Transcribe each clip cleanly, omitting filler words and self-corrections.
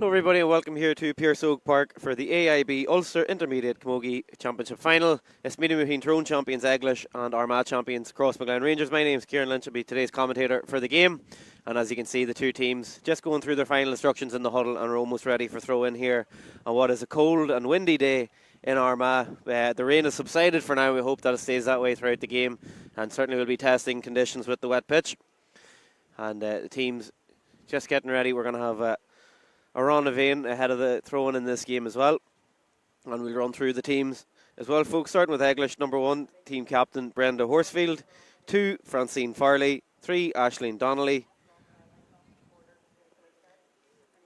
Hello everybody and welcome here to Pearse Oak Park for the AIB Ulster Intermediate Camogie Championship Final. It's meeting between Tyrone champions Eglish and Armagh champions Crossmaglen Rangers. My name is Kieran Lynch, I'll be today's commentator for the game. And as you can see, the two teams just going through their final instructions in the huddle and are almost ready for throw-in here on what is a cold and windy day in Armagh. The rain has subsided for now. We hope that it stays that way throughout the game, and certainly we'll be testing conditions with the wet pitch. And the teams just getting ready. We're going to have Aran Avain ahead of the throw-in in this game as well. And we'll run through the teams as well, folks. Starting with Eglish, number 1, team captain Brenda Horsfield. 2, Francine Farley. 3, Aisling Donnelly.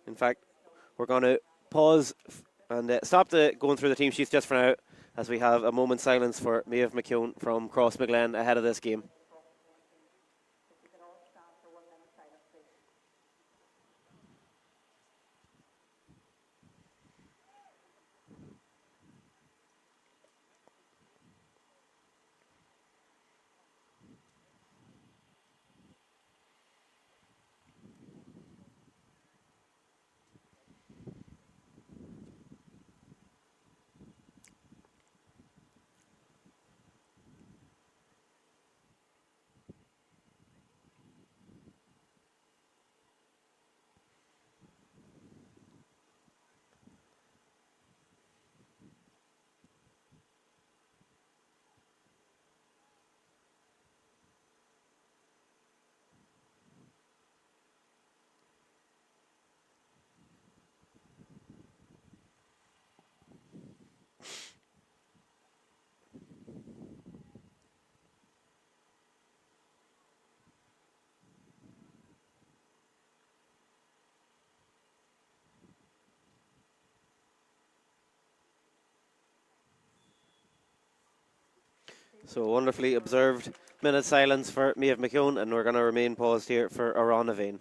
In fact, we're going to pause and stop going through the team sheets just for now, as we have a moment's silence for Maeve McKeown from Crossmaglen ahead of this game. So wonderfully observed minute silence for Maeve McKeown, and we're going to remain paused here for Aran Avain.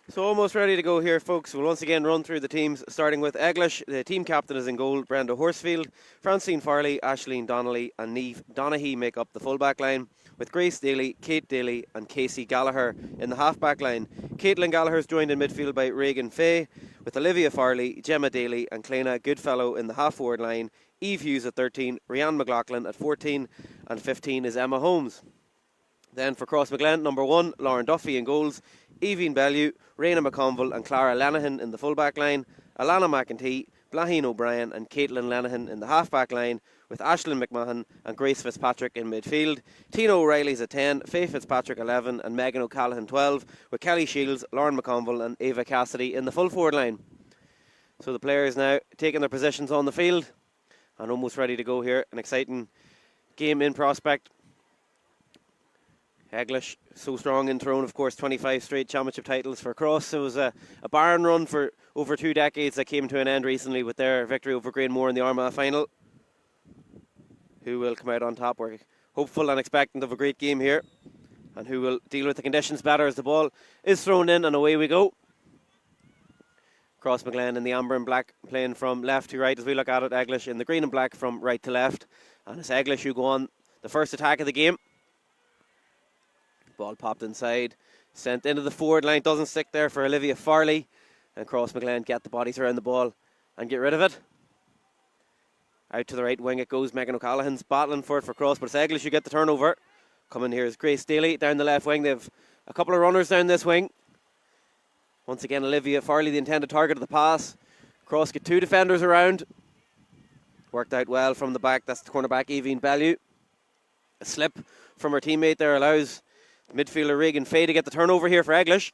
So almost ready to go here, folks. We'll once again run through the teams, starting with Eglish. The team captain is in goal, Brenda Horsfield. Francine Farley, Aisling Donnelly and Niamh Donaghy make up the full-back line, with Grace Daly, Kate Daly and Casey Gallagher in the half-back line. Caitlin Gallagher is joined in midfield by Regan Fay, with Olivia Farley, Gemma Daly and Clena Goodfellow in the half-forward line. Eve Hughes at 13, Rianne McLaughlin at 14 and 15 is Emma Holmes. Then for Crossmaglen, number 1, Lauren Duffy in goals, Evine Bellew, Raina McConville and Clara Lenihan in the full-back line, Alana McEntee, Blahin O'Brien and Caitlin Lenihan in the half-back line, with Aisling McMahon and Grace Fitzpatrick in midfield. Tina O'Reilly's at 10, Faye Fitzpatrick 11 and Megan O'Callaghan 12, with Kelly Shields, Lauren McConville and Ava Cassidy in the full-forward line. So the players now taking their positions on the field and almost ready to go here. An exciting game in prospect. Eglish, so strong in Tyrone, of course, 25 straight championship titles for Cross. It was a barn run for over 2 decades that came to an end recently with their victory over Greenmore in the Armagh final. Who will come out on top? We're hopeful and expectant of a great game here. And who will deal with the conditions better as the ball is thrown in and away we go. Crossmaglen in the amber and black playing from left to right as we look at it. Eglish in the green and black from right to left. And it's Eglish who go on the first attack of the game. Ball popped inside, sent into the forward line, doesn't stick there for Olivia Farley, and Crossmaglen get the bodies around the ball and get rid of it. Out to the right wing it goes. Megan O'Callaghan's battling for it for Cross, but it's Eglish who get the turnover. Coming here is Grace Daly down the left wing. They have a couple of runners down this wing. Once again, Olivia Farley, the intended target of the pass. Cross get 2 defenders around. Worked out well from the back. That's the cornerback, Evine Bellew. A slip from her teammate there allows the midfielder Regan Fay to get the turnover here for Eglish.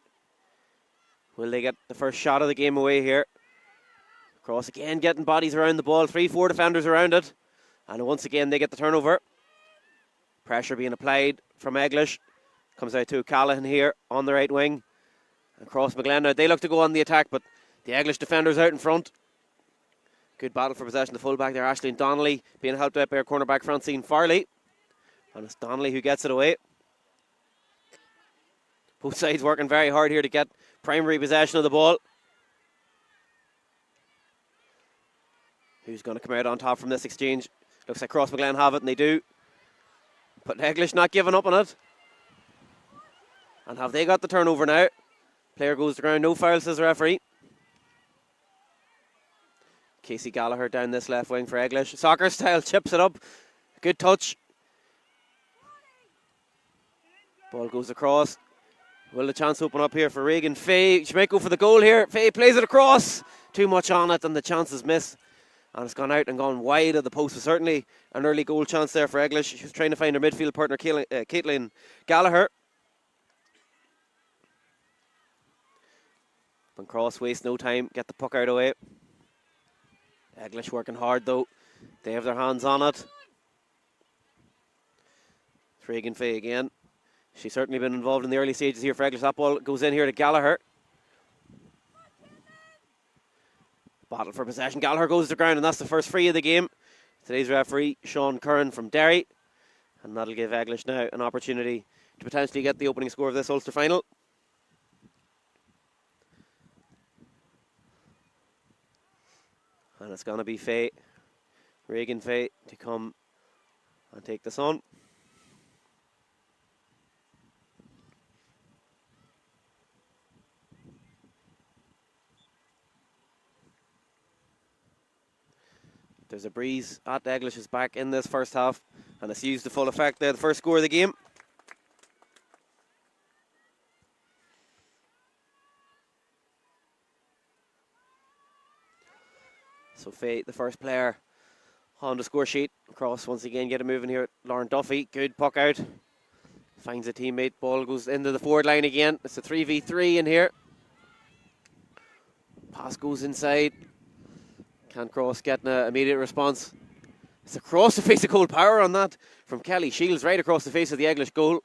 Will they get the first shot of the game away here? Cross again, getting bodies around the ball. 3-4 defenders around it. And once again, they get the turnover. Pressure being applied from Eglish. Comes out to Callahan here on the right wing. And Crossmaglen, now they look to go on the attack, but the Eglish defenders out in front. Good battle for possession. The fullback there, Aisling Donnelly, being helped out by her cornerback, Francine Farley. And it's Donnelly who gets it away. Both sides working very hard here to get primary possession of the ball. Who's going to come out on top from this exchange? Looks like Crossmaglen have it, and they do. But Eglish not giving up on it. And have they got the turnover now? Player goes to ground, no foul, says the referee. Casey Gallagher down this left wing for Eglish. Soccer style, chips it up. Good touch. Ball goes across. Will the chance open up here for Regan Fay? She might go for the goal here. Fay plays it across. Too much on it and the chance is missed. And it's gone out and gone wide of the post. So certainly an early goal chance there for Eglish. She was trying to find her midfield partner, Caitlin Gallagher. But Cross wastes no time. Get the puck out of the way. Eglish working hard though. They have their hands on it. It's Regan Fay again. She's certainly been involved in the early stages here for Eglish. That ball goes in here to Gallagher. Battle for possession. Gallagher goes to ground, and that's the first free of the game. Today's referee, Sean Curran from Derry. And that'll give Eglish now an opportunity to potentially get the opening score of this Ulster final. And it's going to be Fay, Regan Fay, to come and take this on. There's a breeze at Eglish's back in this first half, and it's used to full effect there, the first score of the game. So Fay, the first player on the score sheet. Cross once again get it moving here. Lauren Duffy, good puck out. Finds a teammate, ball goes into the forward line again. It's a 3v3 in here. Pass goes inside. Can't Cross get an immediate response. It's across the face of goal, power on that from Kelly Shields, right across the face of the Eglish goal.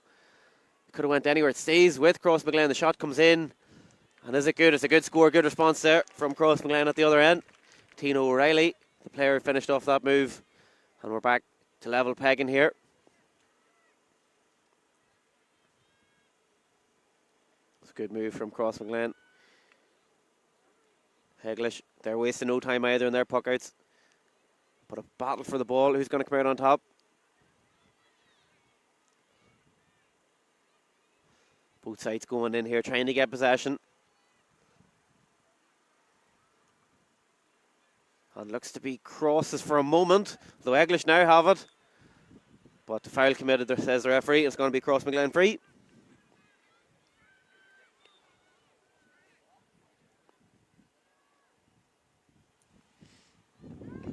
Could have went anywhere. It stays with Crossmaglen. The shot comes in. And is it good? It's a good score, good response there from Crossmaglen at the other end. Tina O'Reilly, the player who finished off that move. And we're back to level pegging here. It's a good move from Crossmaglen. Eglish, they're wasting no time either in their puck outs. But a battle for the ball. Who's going to come out on top? Both sides going in here, trying to get possession. And looks to be crosses for a moment, though Eglish now have it. But the foul committed, there says the referee. It's going to be Crossmaglen free.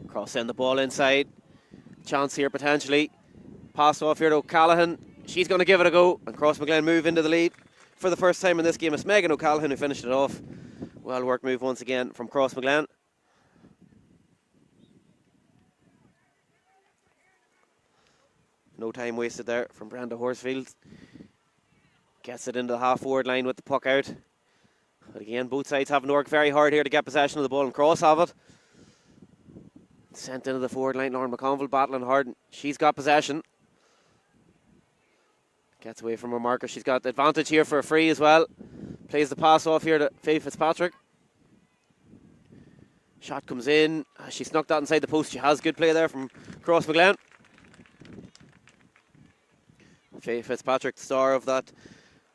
Cross send the ball inside. Chance here potentially. Pass off here to O'Callaghan. She's going to give it a go. And Crossmaglen move into the lead for the first time in this game. It's Megan O'Callaghan who finished it off. Well worked move once again from Crossmaglen. No time wasted there from Brenda Horsfield. Gets it into the half-forward line with the puck out. But again, both sides having to work very hard here to get possession of the ball, and Cross have it. Sent into the forward line, Lauren McConville battling hard. She's got possession. Gets away from her marker. She's got the advantage here for a free as well. Plays the pass off here to Faye Fitzpatrick. Shot comes in. She snuck that inside the post. She has good play there from Crossmaglen. Faye Fitzpatrick, the star of that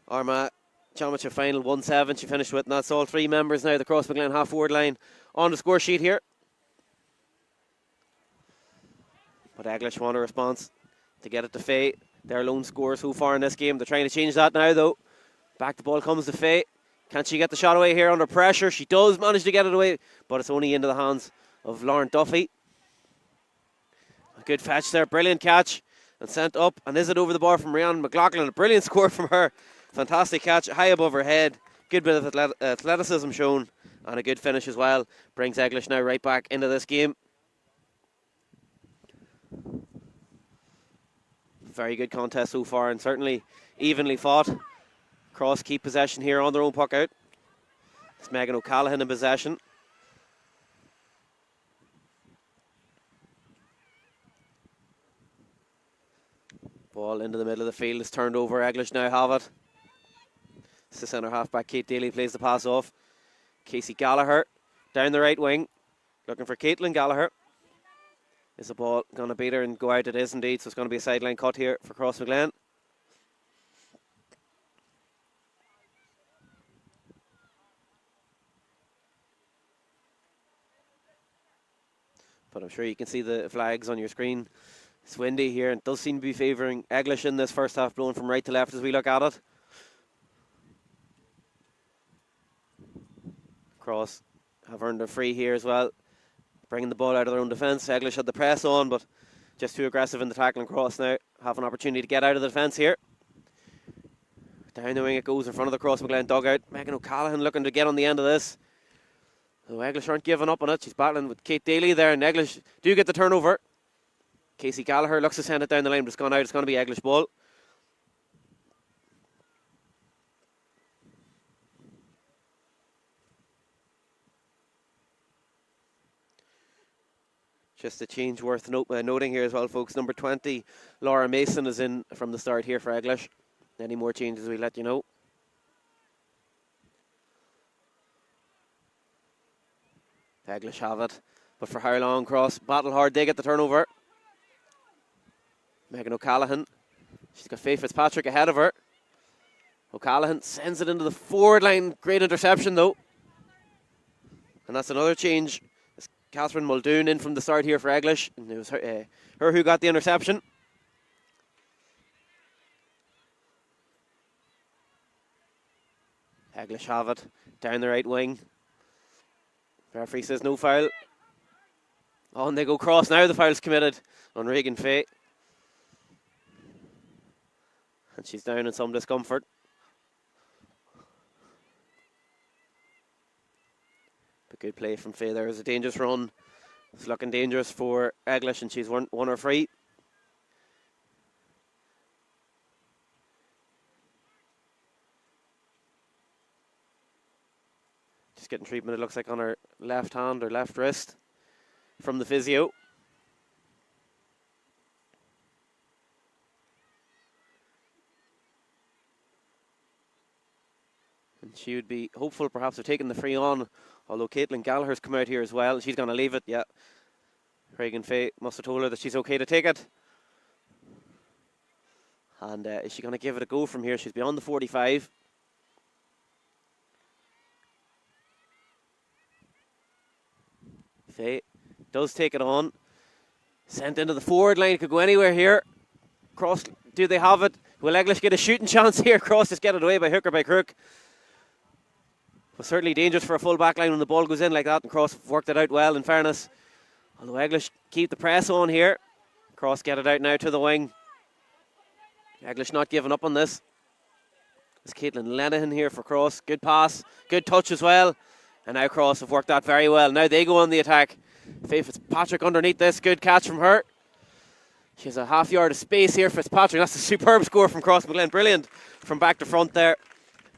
Armagh Championship final, 1-7 she finished with, and that's all three members now, the Crossmaglen half-forward line on the score sheet here. But Eglish want a response to get it to Faye. Their lone scorer so far in this game. They're trying to change that now though. Back the ball comes to Faye. Can she get the shot away here under pressure? She does manage to get it away, but it's only into the hands of Lauren Duffy. A good fetch there, brilliant catch. And sent up, and is it over the bar from Rhiannon McLaughlin? A brilliant score from her. Fantastic catch, high above her head. Good bit of athleticism shown, and a good finish as well. Brings Eglish now right back into this game. Very good contest so far, and certainly evenly fought. Cross keep possession here on their own puck out. It's Megan O'Callaghan in possession. Ball into the middle of the field is turned over. Eglish now have it. It's the centre half-back. Kate Daly plays the pass off. Casey Gallagher down the right wing. Looking for Caitlin Gallagher. Is the ball going to beat her and go out? It is indeed. So it's going to be a sideline cut here for Crossmaglen. But I'm sure you can see the flags on your screen. It's windy here and does seem to be favouring Eglish in this first half, blowing from right to left as we look at it. Cross have earned a free here as well, bringing the ball out of their own defence. Eglish had the press on, but just too aggressive in the tackling. Cross now have an opportunity to get out of the defence here. Down the wing it goes in front of the Crossmaglen dugout. Megan O'Callaghan looking to get on the end of this. So Eglish aren't giving up on it. She's battling with Kate Daly there, and Eglish do get the turnover. Casey Gallagher looks to send it down the line, but it's gone out. It's going to be Eglish ball. Just a change worth noting here as well, folks. Number 20, Laura Mason, is in from the start here for Eglish. Any more changes, we'll let you know. Eglish have it, but for how long? Cross battle hard. They get the turnover. Megan O'Callaghan. She's got Faye Fitzpatrick ahead of her. O'Callaghan sends it into the forward line. Great interception though. And that's another change. It's Catherine Muldoon in from the start here for Eglish. And it was her who got the interception. Eglish have it. Down the right wing. Referee says no foul. On they go Cross now. The foul's committed on Regan Faye. And she's down in some discomfort. But good play from Faye. There is a dangerous run. It's looking dangerous for Eglish, and she's won her free. Just getting treatment, it looks like, on her left hand or left wrist from the physio. And she would be hopeful perhaps of taking the free on, although Caitlin Gallagher's come out here as well. She's going to leave it, yeah. Regan Faye must have told her that she's okay to take it. And is she going to give it a go from here? She's beyond the 45. Faye does take it on. Sent into the forward line. Could go anywhere here. Cross, do they have it? Will Eglish get a shooting chance here? Cross just get it away by hook or by crook. But certainly dangerous for a full back line when the ball goes in like that. And Cross worked it out well, in fairness. Although Eglish keep the press on here. Cross get it out now to the wing. Eglish not giving up on this. It's Caitlin Lenihan here for Cross. Good pass. Good touch as well. And now Cross have worked that very well. Now they go on the attack. Faye Fitzpatrick underneath this. Good catch from her. She has a half yard of space here. Fitzpatrick. That's a superb score from Crossmaglen. Brilliant from back to front there.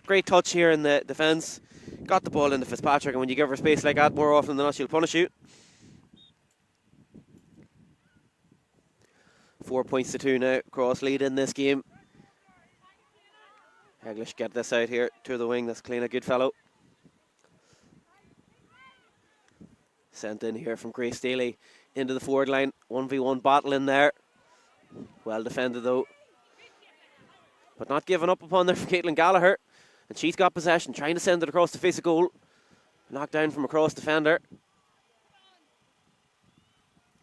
Great touch here in the defence. Got the ball into Fitzpatrick, and when you give her space like that, more often than not, she'll punish you. 4 points to 2 now. Cross lead in this game. Eglish get this out here to the wing. That's Cleena Goodfellow. Sent in here from Grace Daly into the forward line. 1v1 battle in there. Well defended though. But not giving up upon there for Caitlin Gallagher. And she's got possession, trying to send it across the face of goal. Knocked down from a cross defender.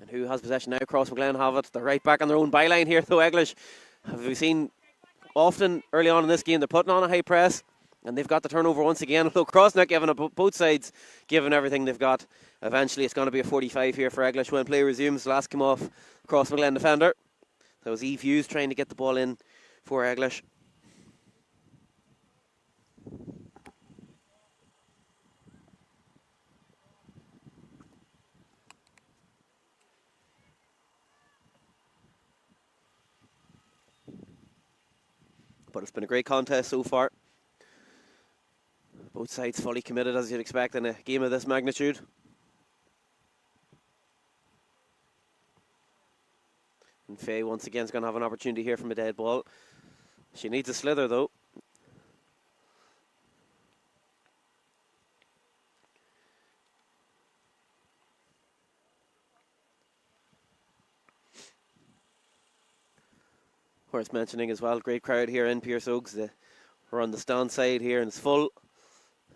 And who has possession now? Crossmaglen have it. They're right back on their own byline here, though. Eglish, have we seen often early on in this game, they're putting on a high press. And they've got the turnover once again, although Cross not giving up, both sides giving everything they've got. Eventually it's going to be a 45 here for Eglish when play resumes. Last came off Crossmaglen defender. That was Eve Hughes trying to get the ball in for Eglish. But it's been a great contest so far. Both sides fully committed, as you'd expect in a game of this magnitude. And Faye once again is going to have an opportunity here from a dead ball. She needs a slither though. Worth mentioning as well, great crowd here in Pierce Oaks. We're on the stand side here and it's full.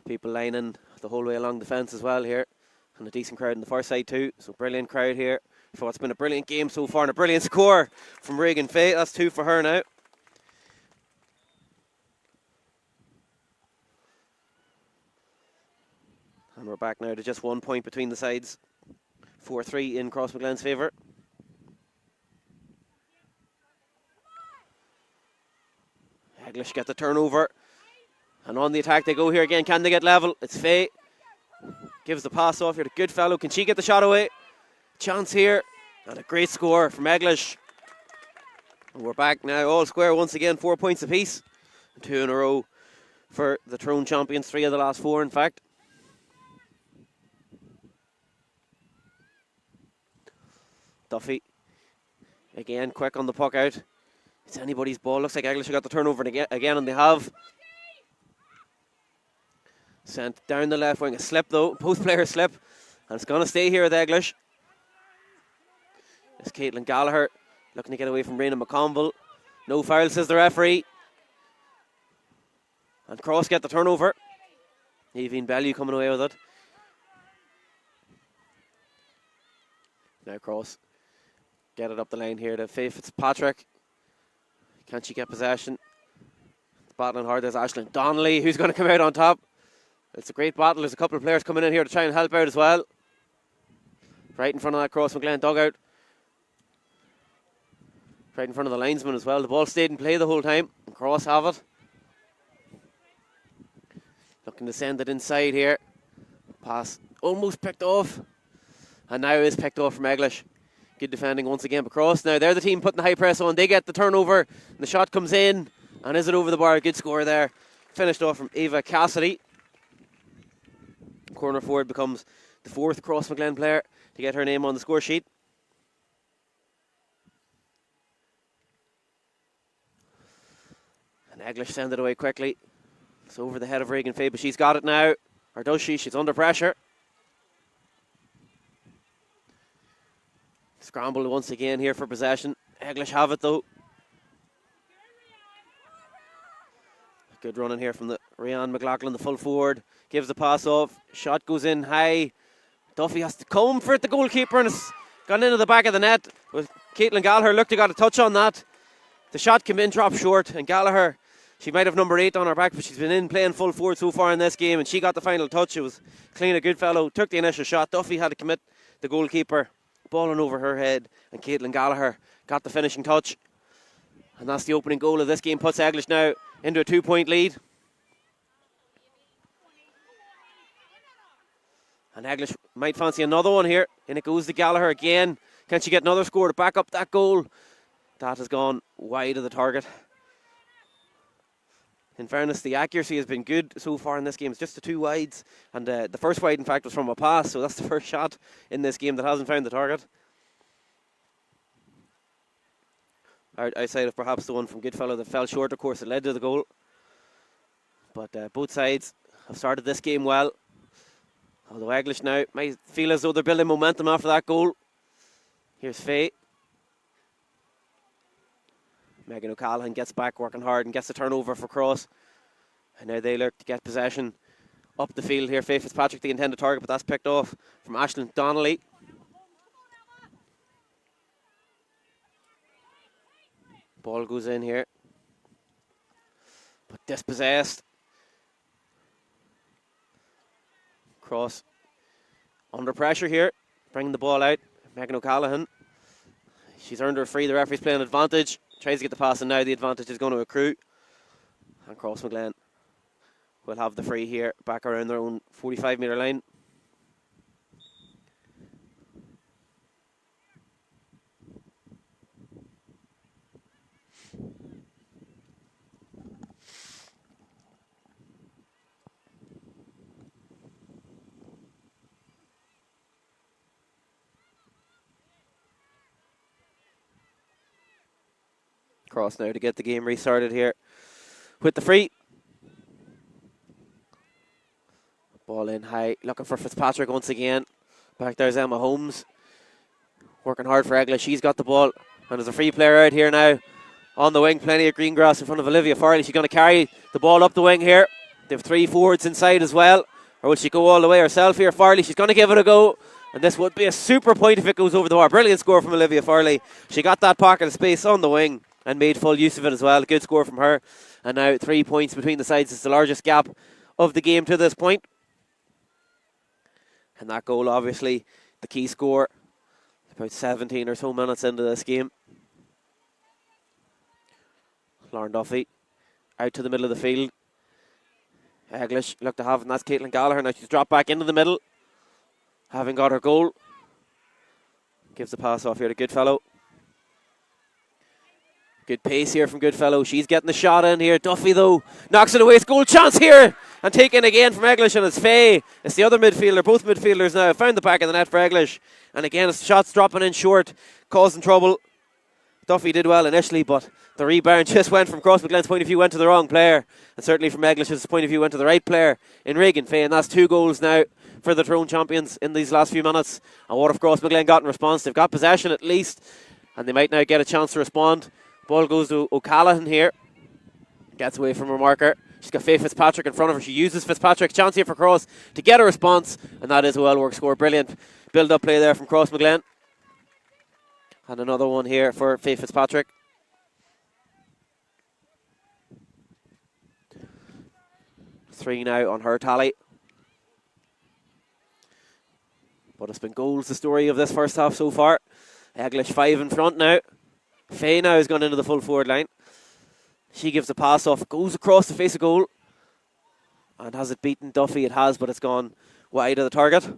People lining the whole way along the fence as well here. And a decent crowd on the far side too. So brilliant crowd here for what's been a brilliant game so far and a brilliant score from Regan Faye. That's 2 for her now. And we're back now to just 1 point between the sides. 4-3 in Crossmaglen's favour. Eglish get the turnover. And on the attack they go here again. Can they get level? It's Faye. Gives the pass off here to Goodfellow. Can she get the shot away? Chance here. And a great score from Eglish. And we're back now all square once again. 4 points apiece. 2 in a row for the Tyrone champions. 3 of the last 4 in fact. Duffy. Again quick on the puck out. It's anybody's ball. Looks like Eglish have got the turnover again and they have. Sent down the left wing. A slip though. Both players slip. And it's going to stay here with Eglish. It's Caitlin Gallagher looking to get away from Raina McConville. No foul, says the referee. And Cross get the turnover. Evine Bellew coming away with it. Now Cross get it up the line here to Faye Fitzpatrick. Can she get possession? Battling hard. There's Aisling Donnelly who's going to come out on top. It's a great battle. There's a couple of players coming in here to try and help out as well. Right in front of that Crossmaglen dugout. Right in front of the linesman as well. The ball stayed in play the whole time. And Cross have it. Looking to send it inside here. Pass almost picked off. And now is picked off from Eglish. Good defending once again by Cross. Now they're the team putting the high press on. They get the turnover. And the shot comes in. And is it over the bar? Good score there. Finished off from Ava Cassidy. Corner forward becomes the 4th Crossmaglen player to get her name on the score sheet. And Eglish send it away quickly. It's over the head of Regan Faye, but she's got it now. Or does she? She's under pressure. Scrambled once again here for possession. Eglish have it though. Good running here from the Rhiannon McLaughlin, the full forward. Gives the pass off. Shot goes in high. Duffy has to come for it, the goalkeeper, and it's gone into the back of the net. With Caitlin Gallagher looked to got a touch on that. The shot came in, dropped short, and Gallagher, she might have number 8 on her back, but she's been in playing full forward so far in this game, and she got the final touch. It was clean, a good fellow. Took the initial shot. Duffy had to commit the goalkeeper. Balling over her head, and Caitlin Gallagher got the finishing touch. And that's the opening goal of this game. Puts Eglish now into a 2-point lead. And Eglish might fancy another one here. And it goes to Gallagher again. Can she get another score to back up that goal? That has gone wide of the target. In fairness, the accuracy has been good so far in this game. It's just the 2 wides. And the first wide, in fact, was from a pass. So that's the first shot in this game that hasn't found the target. Outside of perhaps the one from Goodfellow that fell short, of course, it led to the goal. But both sides have started this game well. Although Eglish now might feel as though they're building momentum after that goal. Here's Faye. Megan O'Callaghan gets back, working hard, and gets the turnover for Cross. And now they look to get possession up the field here. Faye Fitzpatrick, the intended target, but that's picked off from Aisling Donnelly. Ball goes in here. But dispossessed. Cross under pressure here, bringing the ball out. Megan O'Callaghan. She's earned her free. The referee's playing advantage. Tries to get the pass, and now the advantage is going to accrue. And Crossmaglen will have the free here, back around their own 45-metre line. Cross now to get the game restarted here with the free. Ball in high, looking for Fitzpatrick once again. Back there's Emma Holmes. Working hard for Eglish. She's got the ball. And there's a free player out here now on the wing. Plenty of green grass in front of Olivia Farley. She's going to carry the ball up the wing here. They have 3 forwards inside as well. Or will she go all the way herself here? Farley, she's going to give it a go. And this would be a super point if it goes over the bar. Brilliant score from Olivia Farley. She got that pocket of space on the wing and made full use of it as well. Good score from her. And now 3 points between the sides. It's the largest gap of the game to this point. And that goal, obviously, the key score. About 17 or so minutes into this game. Lauren Duffy out to the middle of the field. Eglish look to have, and that's Caitlin Gallagher. Now she's dropped back into the middle, having got her goal. Gives the pass off here to Goodfellow. Good pace here from Goodfellow. She's getting the shot in here. Duffy, though, knocks it away. It's goal chance here. And taken again from Eglish, and it's Faye. It's the other midfielder. Both midfielders now found the back of the net for Eglish. And again, it's shots dropping in short, causing trouble. Duffy did well initially, but the rebound just went from Crossmaglen's point of view, went to the wrong player. And certainly from Eglish's point of view, went to the right player in Reagan Faye. And that's 2 goals now for the Tyrone champions in these last few minutes. And what have Crossmaglen got in response? They've got possession at least, and they might now get a chance to respond. Ball goes to O'Callaghan here. Gets away from her marker. She's got Faye Fitzpatrick in front of her. She uses Fitzpatrick's chance here for Cross to get a response. And that is a well-worked score. Brilliant build-up play there from Crossmaglen. And another one here for Faye Fitzpatrick. Three now on her tally. But it's been goals, the story of this first half so far. Eglish 5 in front now. Faye now has gone into the full forward line. She gives a pass off, goes across the face of goal. And has it beaten Duffy? It has, but it's gone wide of the target.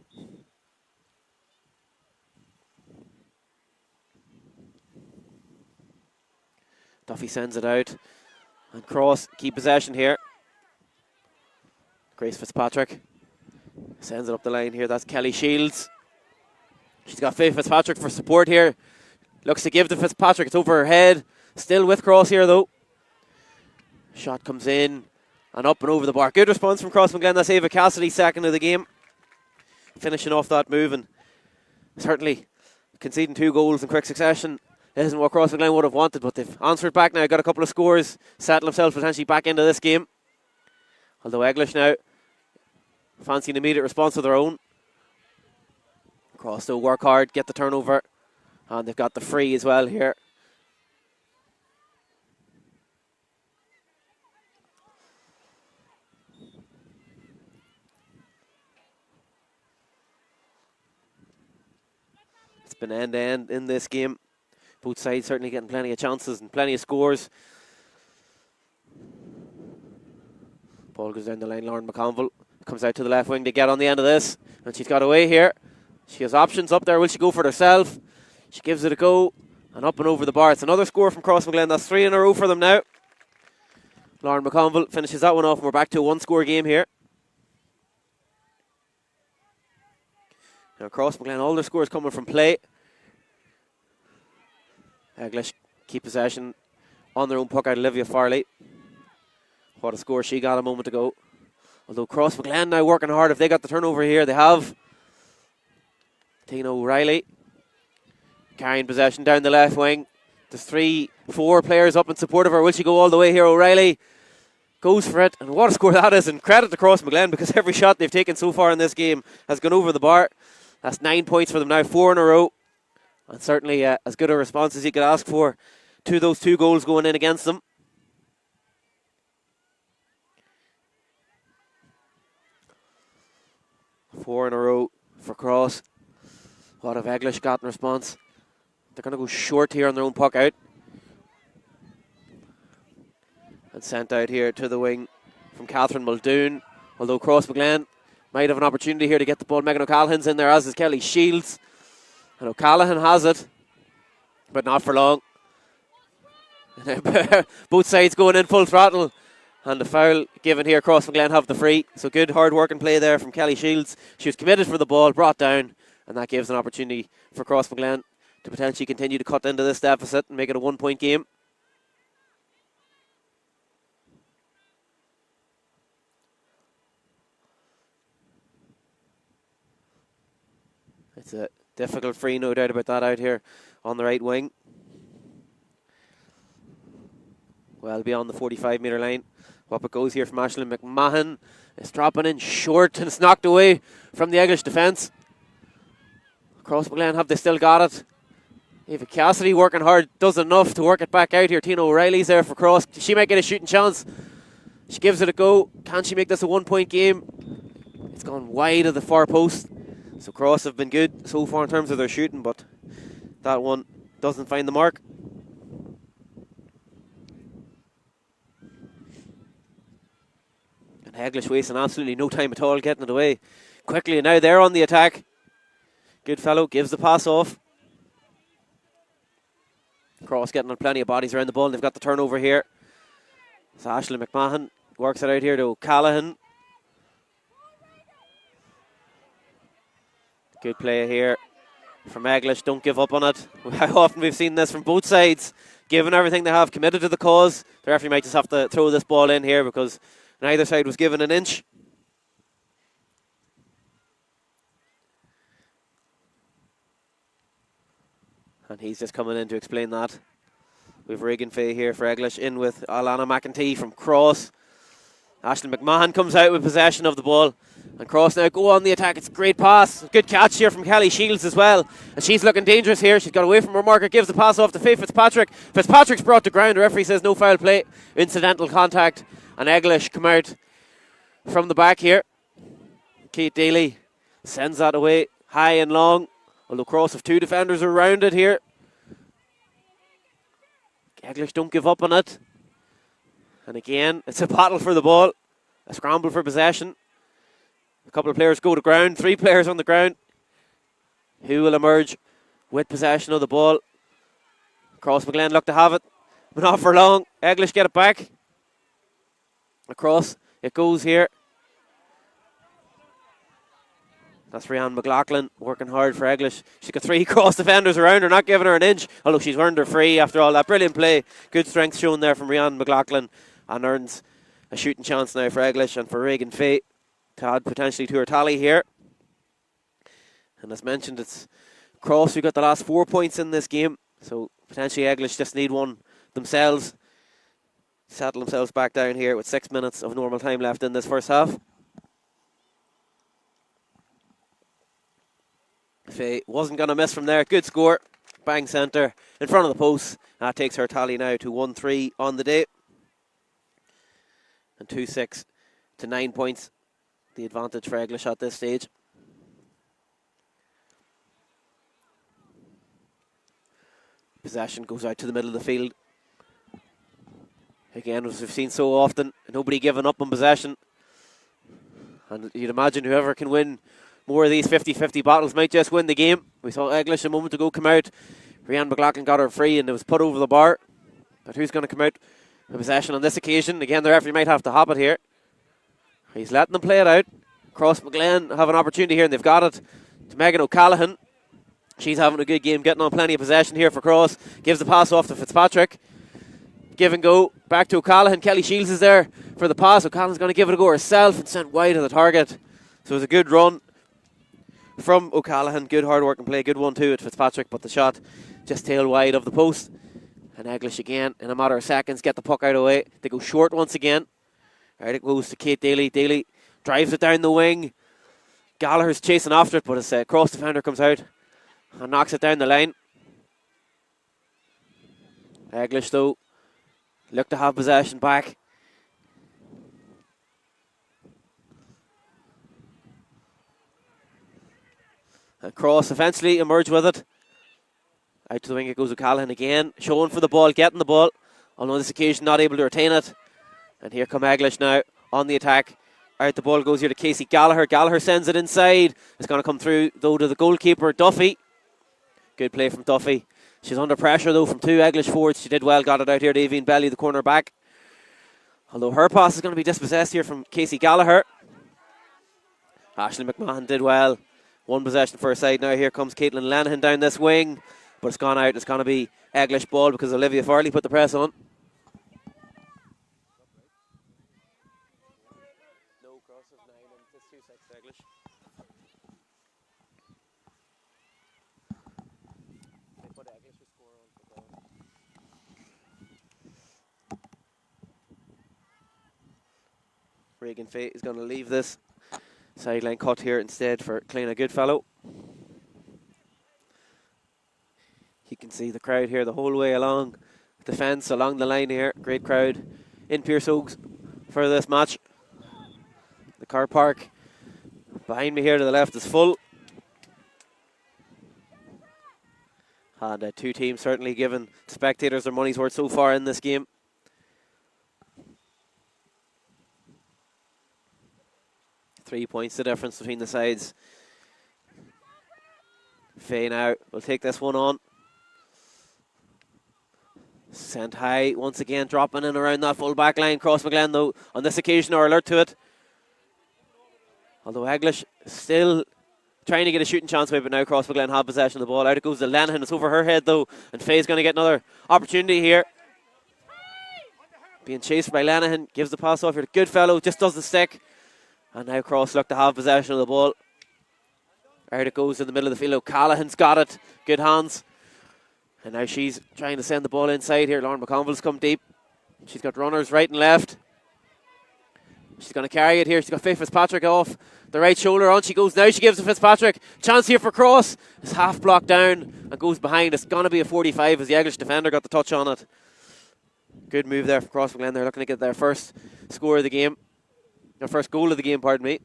Duffy sends it out. And Cross keep possession here. Grace Fitzpatrick sends it up the line here. That's Kelly Shields. She's got Faye Fitzpatrick for support here. Looks to give to Fitzpatrick. It's over her head. Still with Cross here, though. Shot comes in and up and over the bar. Good response from Crossmaglen. That's Ava Cassidy, second of the game. Finishing off that move, and certainly conceding 2 goals in quick succession isn't what Crossmaglen would have wanted, but they've answered back now. Got a couple of scores. Settle themselves potentially back into this game. Although Eglish now fancy an immediate response of their own. Cross, though, work hard, get the turnover. And they've got the free as well here. It's been end-to-end in this game. Both sides certainly getting plenty of chances and plenty of scores. Ball goes down the line. Lauren McConville comes out to the left wing to get on the end of this. And she's got away here. She has options up there. Will she go for it herself? She gives it a go, and up and over the bar. It's another score from Crossmaglen. That's 3 in a row for them now. Lauren McConville finishes that one off, and we're back to a 1-score game here. Now Crossmaglen, all their scores coming from play. Eglish keep possession on their own puck out. Olivia Farley. What a score she got a moment ago. Although Crossmaglen now working hard. If they got the turnover here, they have. Tina O'Reilly carrying possession down the left wing. There's 4 players up in support of her. Will she go all the way here? O'Reilly goes for it. And what a score that is. And credit to Crossmaglen, because every shot they've taken so far in this game has gone over the bar. That's 9 points for them now, 4 in a row. And certainly as good a response as you could ask for to those 2 goals going in against them. 4 in a row for Cross. What have Eglish got in response? They're going to go short here on their own puck out. And sent out here to the wing from Catherine Muldoon. Although Crossmaglen might have an opportunity here to get the ball. Megan O'Callaghan's in there, as is Kelly Shields. And O'Callaghan has it, but not for long. Both sides going in full throttle. And the foul given here, Crossmaglen have the free. So good hard work and play there from Kelly Shields. She was committed for the ball, brought down, and that gives an opportunity for Crossmaglen to potentially continue to cut into this deficit and make it a 1-point game. It's a difficult free, no doubt about that, out here on the right wing. Well beyond the 45-metre line. Up it goes here from Aisling McMahon. It's dropping in short and it's knocked away from the Eglish defence. Crossmaglen, have they still got it? Eva Cassidy working hard, does enough to work it back out here. Tina O'Reilly's there for Cross. She might get a shooting chance. She gives it a go. Can she make this a 1-point game? It's gone wide of the far post. So Cross have been good so far in terms of their shooting, but that one doesn't find the mark. And Eglish wasting absolutely no time at all getting it away. Quickly, and now they're on the attack. Goodfellow gives the pass off. Cross getting on plenty of bodies around the ball, and they've got the turnover here. So Aisling McMahon works it out here to O'Callaghan. Good play here from Eglish. Don't give up on it. How often we've seen this from both sides. Given everything they have, committed to the cause. The referee might just have to throw this ball in here because neither side was given an inch. And he's just coming in to explain that. We've Regan Fay here for Eglish, in with Alana McEntee from Cross. Aisling McMahon comes out with possession of the ball. And Cross now go on the attack. It's a great pass. Good catch here from Kelly Shields as well. And she's looking dangerous here. She's got away from her marker. Gives the pass off to Faye Fitzpatrick. Fitzpatrick's brought to ground. The referee says no foul play. Incidental contact. And Eglish come out from the back here. Kate Daly sends that away high and long. Although Cross have two defenders around it here. Eglish don't give up on it. And again, it's a battle for the ball. A scramble for possession. A couple of players go to ground. 3 players on the ground. Who will emerge with possession of the ball? Crossmaglen look to have it, but not for long. Eglish get it back. Across it goes here. That's Rhiannon McLaughlin working hard for Eglish. She's got 3 cross defenders around her, not giving her an inch. Although she's earned her free after all that. Brilliant play. Good strength shown there from Rhiannon McLaughlin. And earns a shooting chance now for Eglish and for Regan Fay to add potentially to her tally here. And as mentioned, it's Cross who got the last 4 points in this game. So potentially Eglish just need one themselves. Settle themselves back down here with 6 minutes of normal time left in this first half. Faye wasn't going to miss from there. Good score. Bang centre in front of the post. That takes her tally now to 1-3 on the day. And 2-6 to 9 points. The advantage for Eglish at this stage. Possession goes out to the middle of the field. Again, as we've seen so often, nobody giving up on possession. And you'd imagine whoever can win more of these 50-50 battles might just win the game. We saw Eglish a moment ago come out. Rhiannon McLaughlin got her free and it was put over the bar. But who's going to come out with possession on this occasion? Again, the referee might have to hop it here. He's letting them play it out. Crossmaglen have an opportunity here and they've got it to Megan O'Callaghan. She's having a good game, getting on plenty of possession here for Cross. Gives the pass off to Fitzpatrick. Give and go. Back to O'Callaghan. Kelly Shields is there for the pass. O'Callaghan's going to give it a go herself and sent wide of the target. So it was a good run from O'Callaghan. Good hard work and play. Good one too at Fitzpatrick, but the shot just tail wide of the post. And Eglish again, in a matter of seconds, get the puck out of the way. They go short once again. Right, it goes to Kate Daly. Daly drives it down the wing. Gallagher's chasing after it, but his cross defender comes out and knocks it down the line. Eglish, though, look to have possession back. And Cross eventually emerged with it. Out to the wing it goes O'Callaghan again. Showing for the ball, getting the ball. On this occasion not able to retain it. And here come Eglish now on the attack. Out the ball goes here to Casey Gallagher. Gallagher sends it inside. It's going to come through though to the goalkeeper, Duffy. Good play from Duffy. She's under pressure though from two Eglish forwards. She did well, got it out here to Aoibhinn Belly, the corner back. Although her pass is going to be dispossessed here from Casey Gallagher. Aisling McMahon did well. One possession for her side. Now here comes Caitlin Lenihan down this wing. But it's gone out. It's going to be Eglish ball because Olivia Farley put the press on. No cross of 9 and it's 2-6 Eglish. They put Eglish to score on. Regan Fate is going to leave this sideline cut here instead for Cleena Goodfellow. You can see the crowd here the whole way along the fence, along the line here. Great crowd in Pearse Oaks for this match. The car park behind me here to the left is full. And two teams certainly giving spectators their money's worth so far in this game. Three points the difference between the sides. Faye now will take this one on. Sent high once again, dropping in around that full back line. Crossmaglen though on this occasion are alert to it. Although Eglish still trying to get a shooting chance away, but now Crossmaglen have possession of the ball. Out it goes to Lenihan. It's over her head though, and Faye's going to get another opportunity here. Being chased by Lenihan, gives the pass off here to Goodfellow, just does the stick. And now Cross look to have possession of the ball. Out it goes in the middle of the field. O'Callaghan's got it. Good hands. And now she's trying to send the ball inside here. Lauren McConville's come deep. She's got runners right and left. She's going to carry it here. She's got Faye Fitzpatrick off the right shoulder. On she goes now. She gives it Fitzpatrick. Chance here for Cross. It's half blocked down and goes behind. It's going to be a 45 as the Eglish defender got the touch on it. Good move there for Crossmaglen. They're looking to get their first score of the game. Their first goal of the game, pardon me.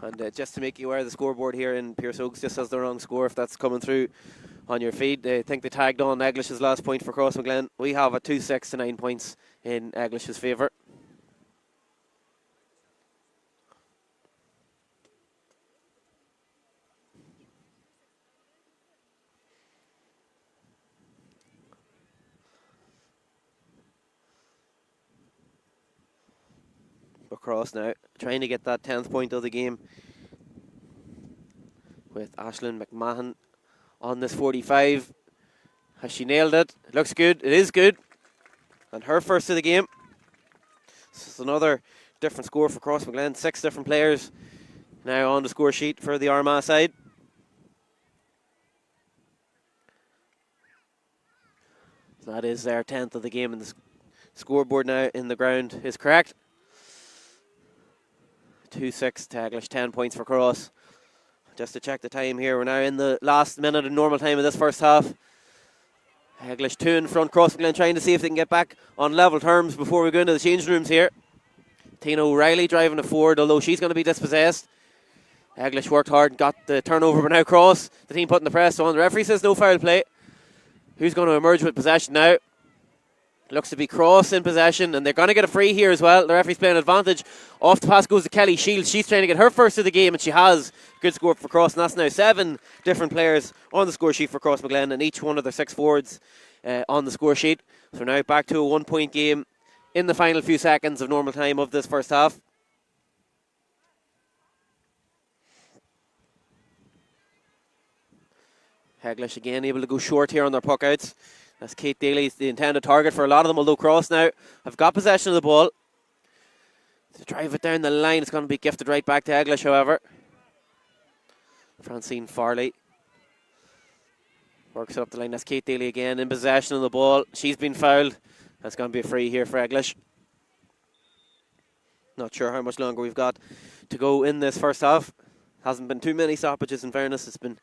And just to make you aware, the scoreboard here in Pearse Oaks just has the wrong score if that's coming through on your feed. I think they tagged on Eglish's last point for Crossmaglen. We have a 2-6 to 9 points in Eglish's favour. Cross now, trying to get that 10th point of the game with Aisling McMahon on this 45. Has she nailed it? It looks good. It is good. And her first of the game. This is another different score for Crossmaglen. 6 different players now on the score sheet for the Armagh side. That is their 10th of the game, and the scoreboard now in the ground is correct. 2-6 to Eglish, 10 points for Cross. Just to check the time here, we're now in the last minute of normal time of this first half. Eglish 2 in front, Crossmaglen trying to see if they can get back on level terms before we go into the changing rooms here. Tina O'Reilly driving it forward, although she's going to be dispossessed. Eglish worked hard and got the turnover, but now Cross, the team putting the press on. The referee says no foul play. Who's going to emerge with possession now? Looks to be Cross in possession, and they're going to get a free here as well. The referee's playing advantage. Off the pass goes to Kelly Shields. She's trying to get her first of the game, and she has. Good score for Cross, and that's now 7 different players on the score sheet for Crossmaglen, and each one of their 6 forwards on the score sheet. So now back to a 1-point game in the final few seconds of normal time of this first half. Eglish again able to go short here on their puck outs. That's Kate Daly, the intended target for a lot of them, although Cross now have got possession of the ball. To drive it down the line, it's going to be gifted right back to Eglish, however. Francine Farley works it up the line. That's Kate Daly again in possession of the ball. She's been fouled. That's going to be a free here for Eglish. Not sure how much longer we've got to go in this first half. Hasn't been too many stoppages, in fairness. The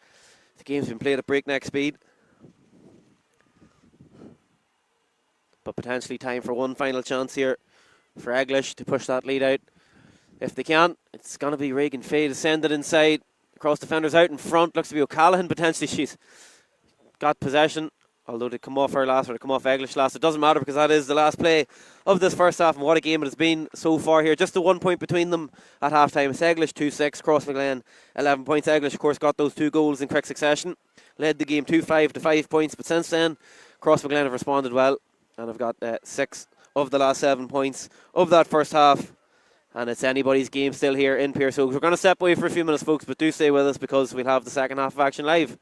game's been played at breakneck speed. But potentially time for one final chance here for Eglish to push that lead out. If they can, it's going to be Regan Fay to send it inside. Cross defenders out in front. Looks to be O'Callaghan potentially. She's got possession, although they come off her last, or they come off Eglish last. It doesn't matter because that is the last play of this first half, and what a game it has been so far here. Just the 1 point between them at half time. It's Eglish 2-6, Crossmaglen 11 points. Eglish, of course, got those 2 goals in quick succession. Led the game 2-5 to 5 points, but since then, Crossmaglen have responded well and have got 6 of the last 7 points of that first half. And it's anybody's game still here in Pearse. So we're going to step away for a few minutes, folks, but do stay with us because we'll have the second half of action live.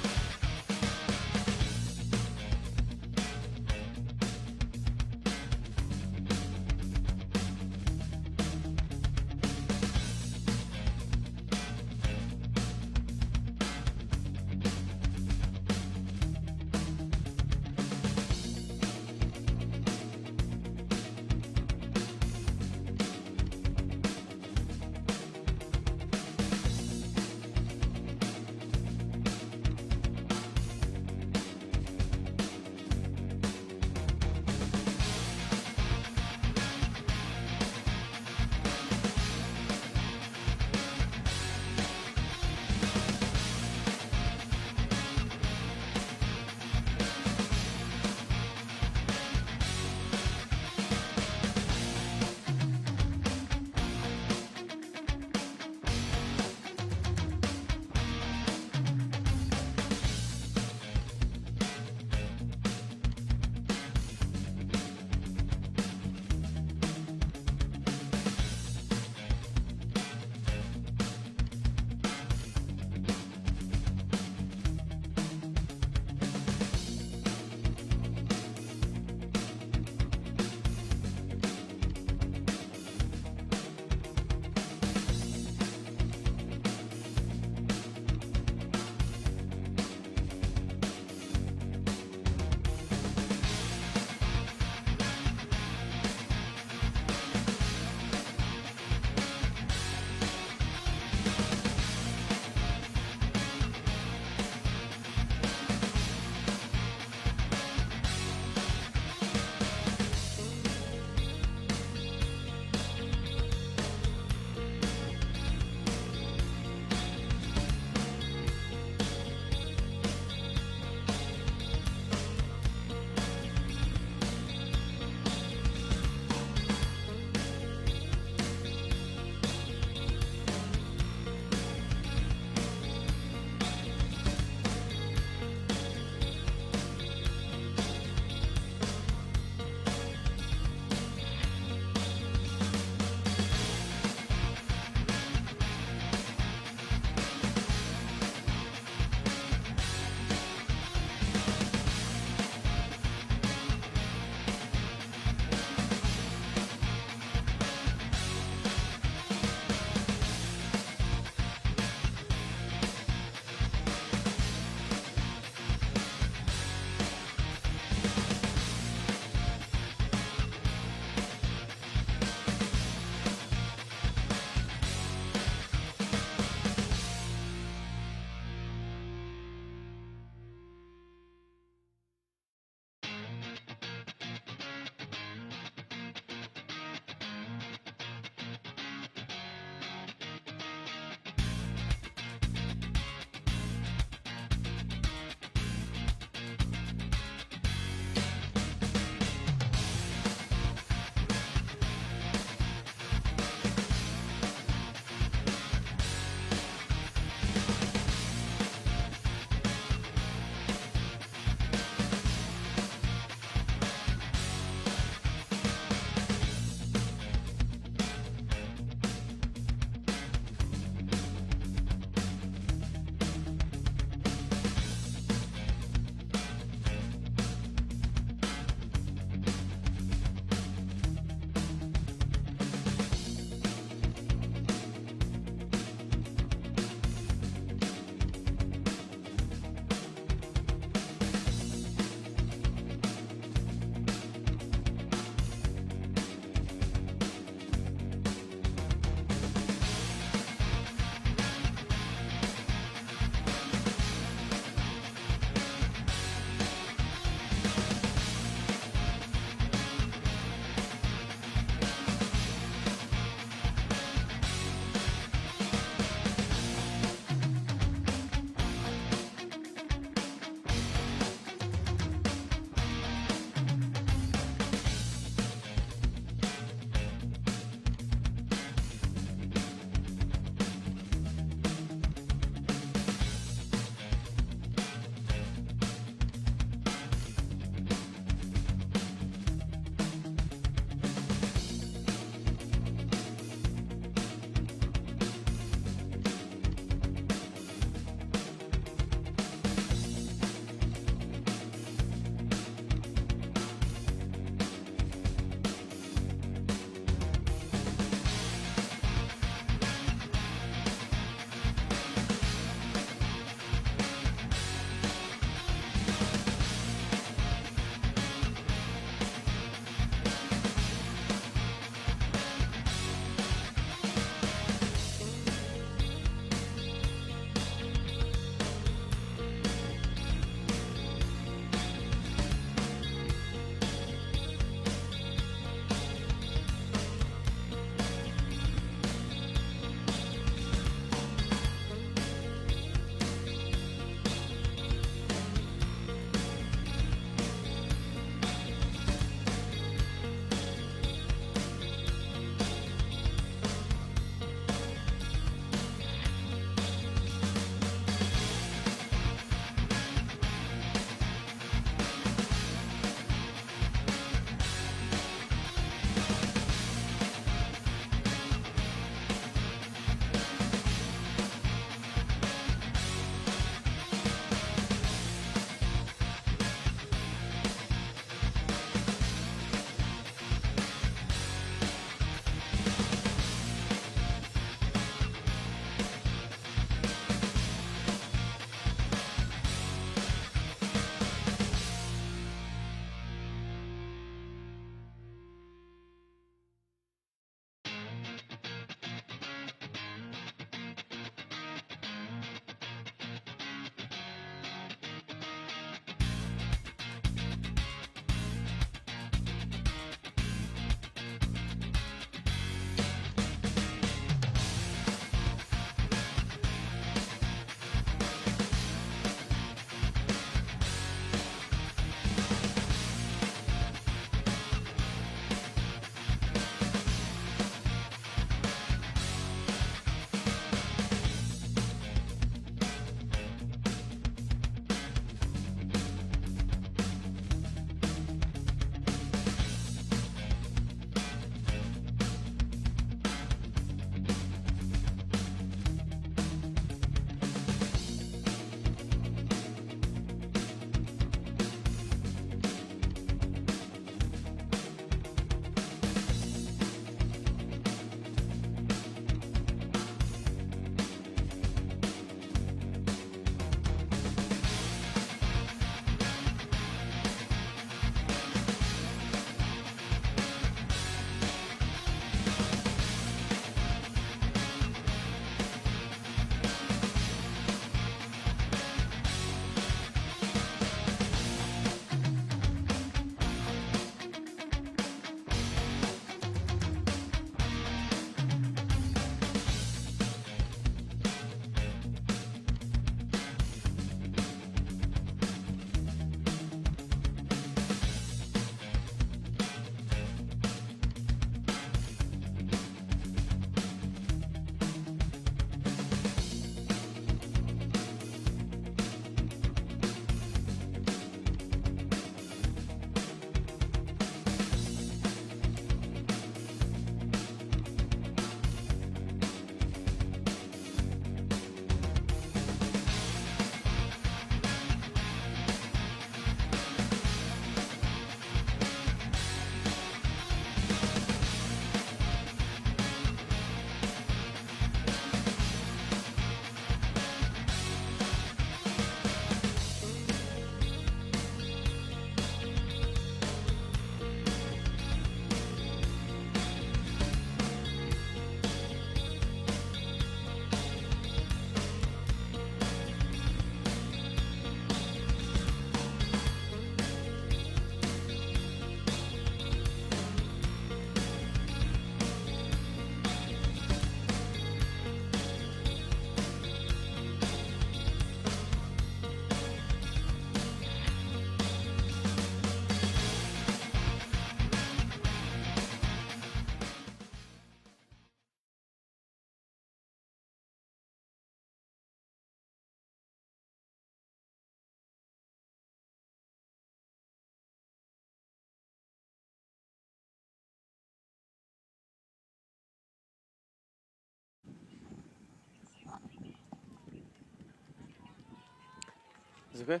Okay.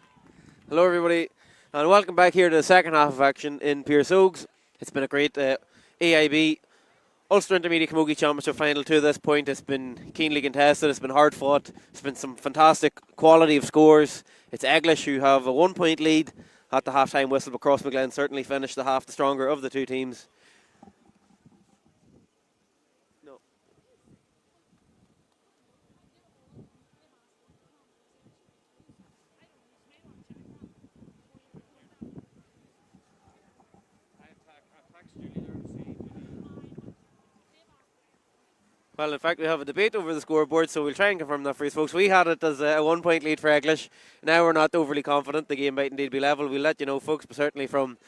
Hello, everybody, and welcome back here to the second half of action in Pearse Oaks. It's been a great AIB Ulster Intermediate Camogie Championship final to this point. It's been keenly contested, it's been hard fought, it's been some fantastic quality of scores. It's Eglish who have a 1 point lead at the half time whistle, but Crossmaglen certainly finished the half the stronger of the two teams. Well, in fact, we have a debate over the scoreboard, so we'll try and confirm that for you folks. We had it as a 1 point lead for Eglish. Now we're not overly confident. The game might indeed be level. We'll let you know, folks, but certainly from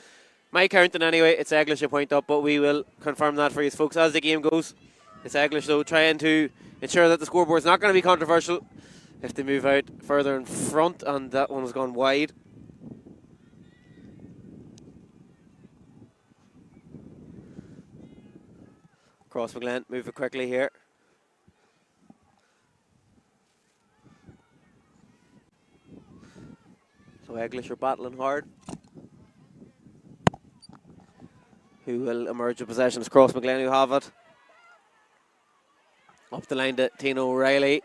my counting anyway, it's Eglish a point up, but we will confirm that for you folks as the game goes. It's Eglish, though, trying to ensure that the scoreboard's not going to be controversial if they move out further in front, and that one has gone wide. Crossmaglen move it quickly here. So Eglish are battling hard. Who will emerge with possession? It's Crossmaglen who have it. Up the line to Tina O'Reilly.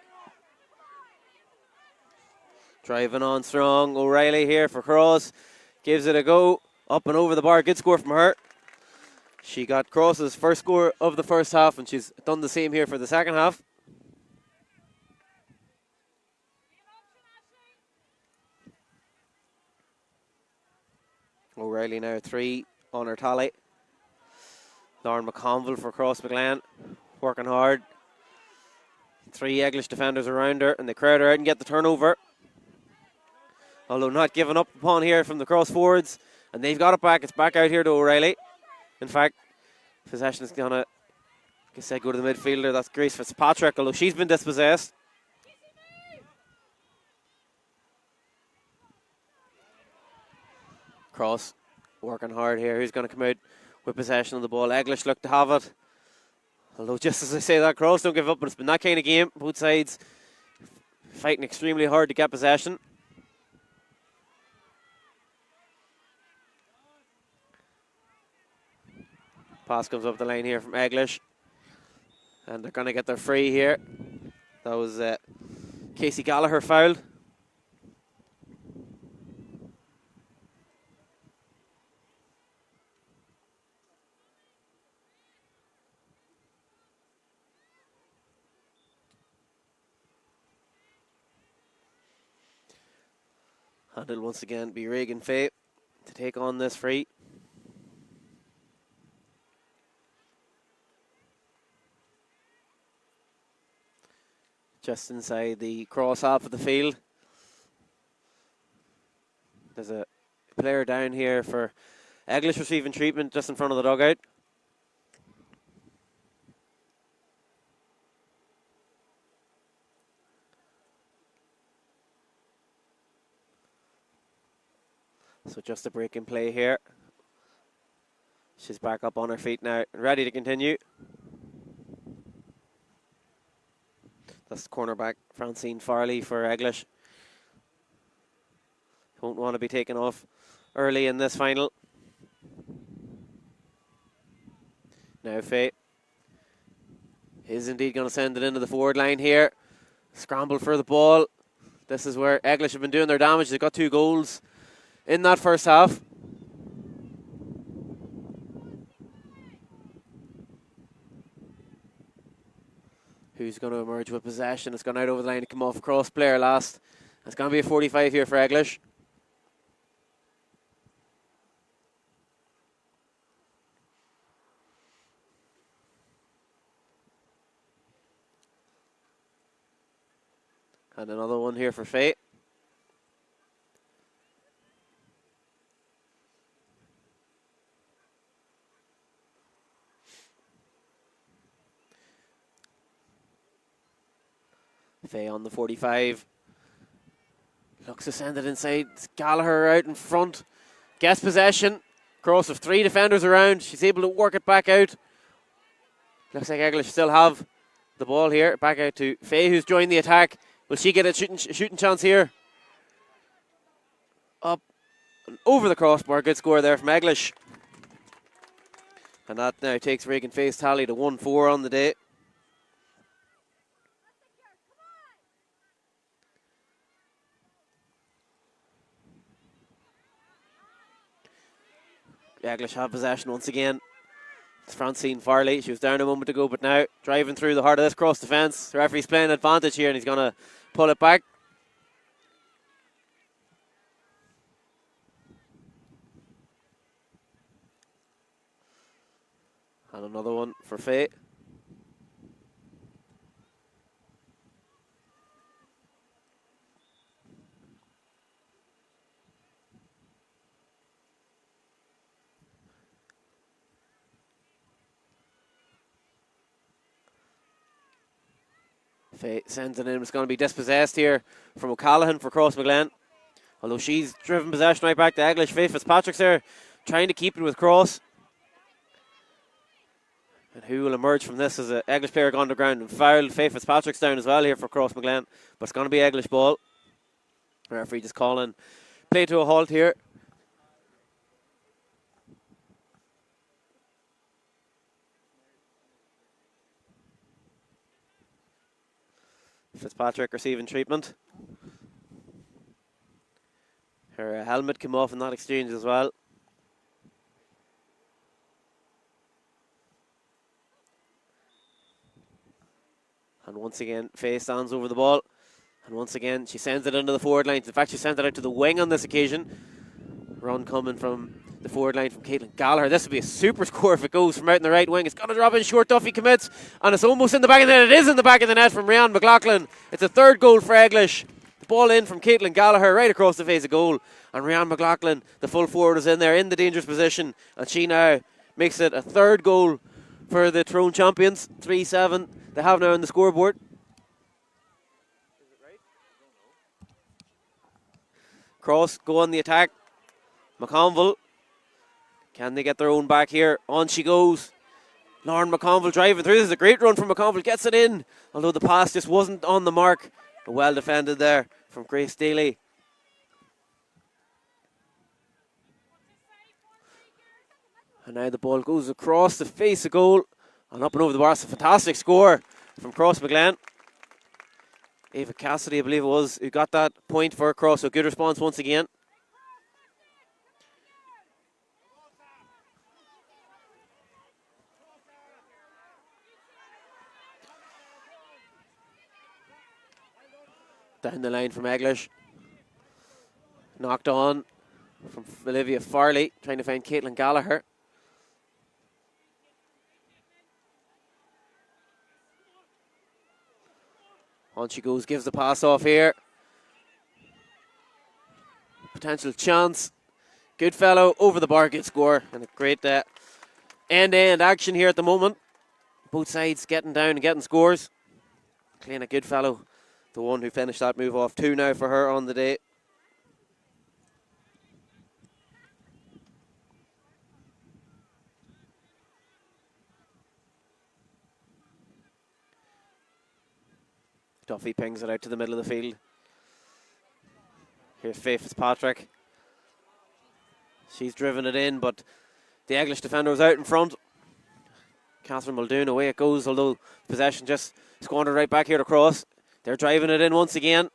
Driving on strong. O'Reilly here for Cross. Gives it a go. Up and over the bar. Good score from her. She got Cross's first score of the first half, and she's done the same here for the second half. O'Reilly now 3 on her tally. Lauren McConville for Crossmaglen, working hard. 3 Eglish defenders around her, and they crowd her out and get the turnover. Although not given up upon here from the cross forwards, and they've got it back. It's back out here to O'Reilly. In fact, possession is going to go to the midfielder. That's Grace Fitzpatrick, although she's been dispossessed. Cross working hard here. Who's going to come out with possession of the ball? Eglish look to have it. Although just as I say that, Cross don't give up, but it's been that kind of game. Both sides fighting extremely hard to get possession. Pass comes up the line here from Eglish. And they're going to get their free here. That was Casey Gallagher fouled. And it'll once again be Reagan Fay to take on this free. Just inside the cross half of the field. There's a player down here for Eglish receiving treatment just in front of the dugout. So just a break in play here. She's back up on her feet now, ready to continue. That's cornerback Francine Farley for Eglish. Won't want to be taken off early in this final. Now Faye is indeed going to send it into the forward line here. Scramble for the ball. This is where Eglish have been doing their damage. They've got 2 goals in that first half. Who's going to emerge with possession? It's gone out over the line to come off cross player last. It's going to be a 45 here for Eglish. And another one here for Faye. Faye on the 45. Looks to send it inside. It's Gallagher out in front. Gets possession. Cross of 3 defenders around. She's able to work it back out. Looks like Eglish still have the ball here. Back out to Faye, who's joined the attack. Will she get a shooting chance here? And over the crossbar, good score there from Eglish. And that now takes Regan Faye's tally to 1-4 on the day. Eglish have possession once again. It's Francine Farley. She was down a moment ago, but now driving through the heart of this cross defence. The referee's playing advantage here and he's going to pull it back. And another one for Faye. Faye sends it in. It's going to be dispossessed here from O'Callaghan for Crossmaglen. Although she's driven possession right back to Eglish. Faye Fitzpatrick's there trying to keep it with Cross. And who will emerge from this as an Eglish player gone to ground and fouled. Faye Fitzpatrick's down as well here for Crossmaglen. But it's going to be Eglish ball. The referee just calling play to a halt here. Fitzpatrick receiving treatment. Her helmet came off in that exchange as well. And once again, Faye stands over the ball. And once again, she sends it into the forward line. In fact, she sent it out to the wing on this occasion. Run coming from the forward line from Caitlin Gallagher. This would be a super score if it goes from out in the right wing. It's going to drop in short. Duffy commits. And it's almost in the back of the net. It is in the back of the net from Rhiannon McLaughlin. It's a third goal for Eglish. The ball in from Caitlin Gallagher right across the face of goal. And Rhiannon McLaughlin, the full forward, is in there in the dangerous position. And she now makes it a third goal for the Tyrone champions. 3-7. They have now on the scoreboard. Cross go on the attack. McConville. Can they get their own back here? On she goes. Lauren McConville driving through. This is a great run from McConville. Gets it in. Although the pass just wasn't on the mark. Well defended there from Grace Daly. And now the ball goes across the face of goal. And up and over the bar. It's a fantastic score from Crossmaglen. Ava Cassidy, I believe it was, who got that point for Cross. So good response once again. Down the line from Eglish. Knocked on from Olivia Farley, trying to find Caitlin Gallagher. On she goes, gives the pass off here. Potential chance. Good fellow, over the bar, good score. And a great end-to-end action here at the moment. Both sides getting down and getting scores. Clean Goodfellow, the one who finished that move off. 2 now for her on the day. Duffy pings it out to the middle of the field. Here's Faye Fitzpatrick. She's driven it in, but the Eglish defender was out in front. Catherine Muldoon, away it goes, although possession just squandered right back here to Cross. They're driving it in once again.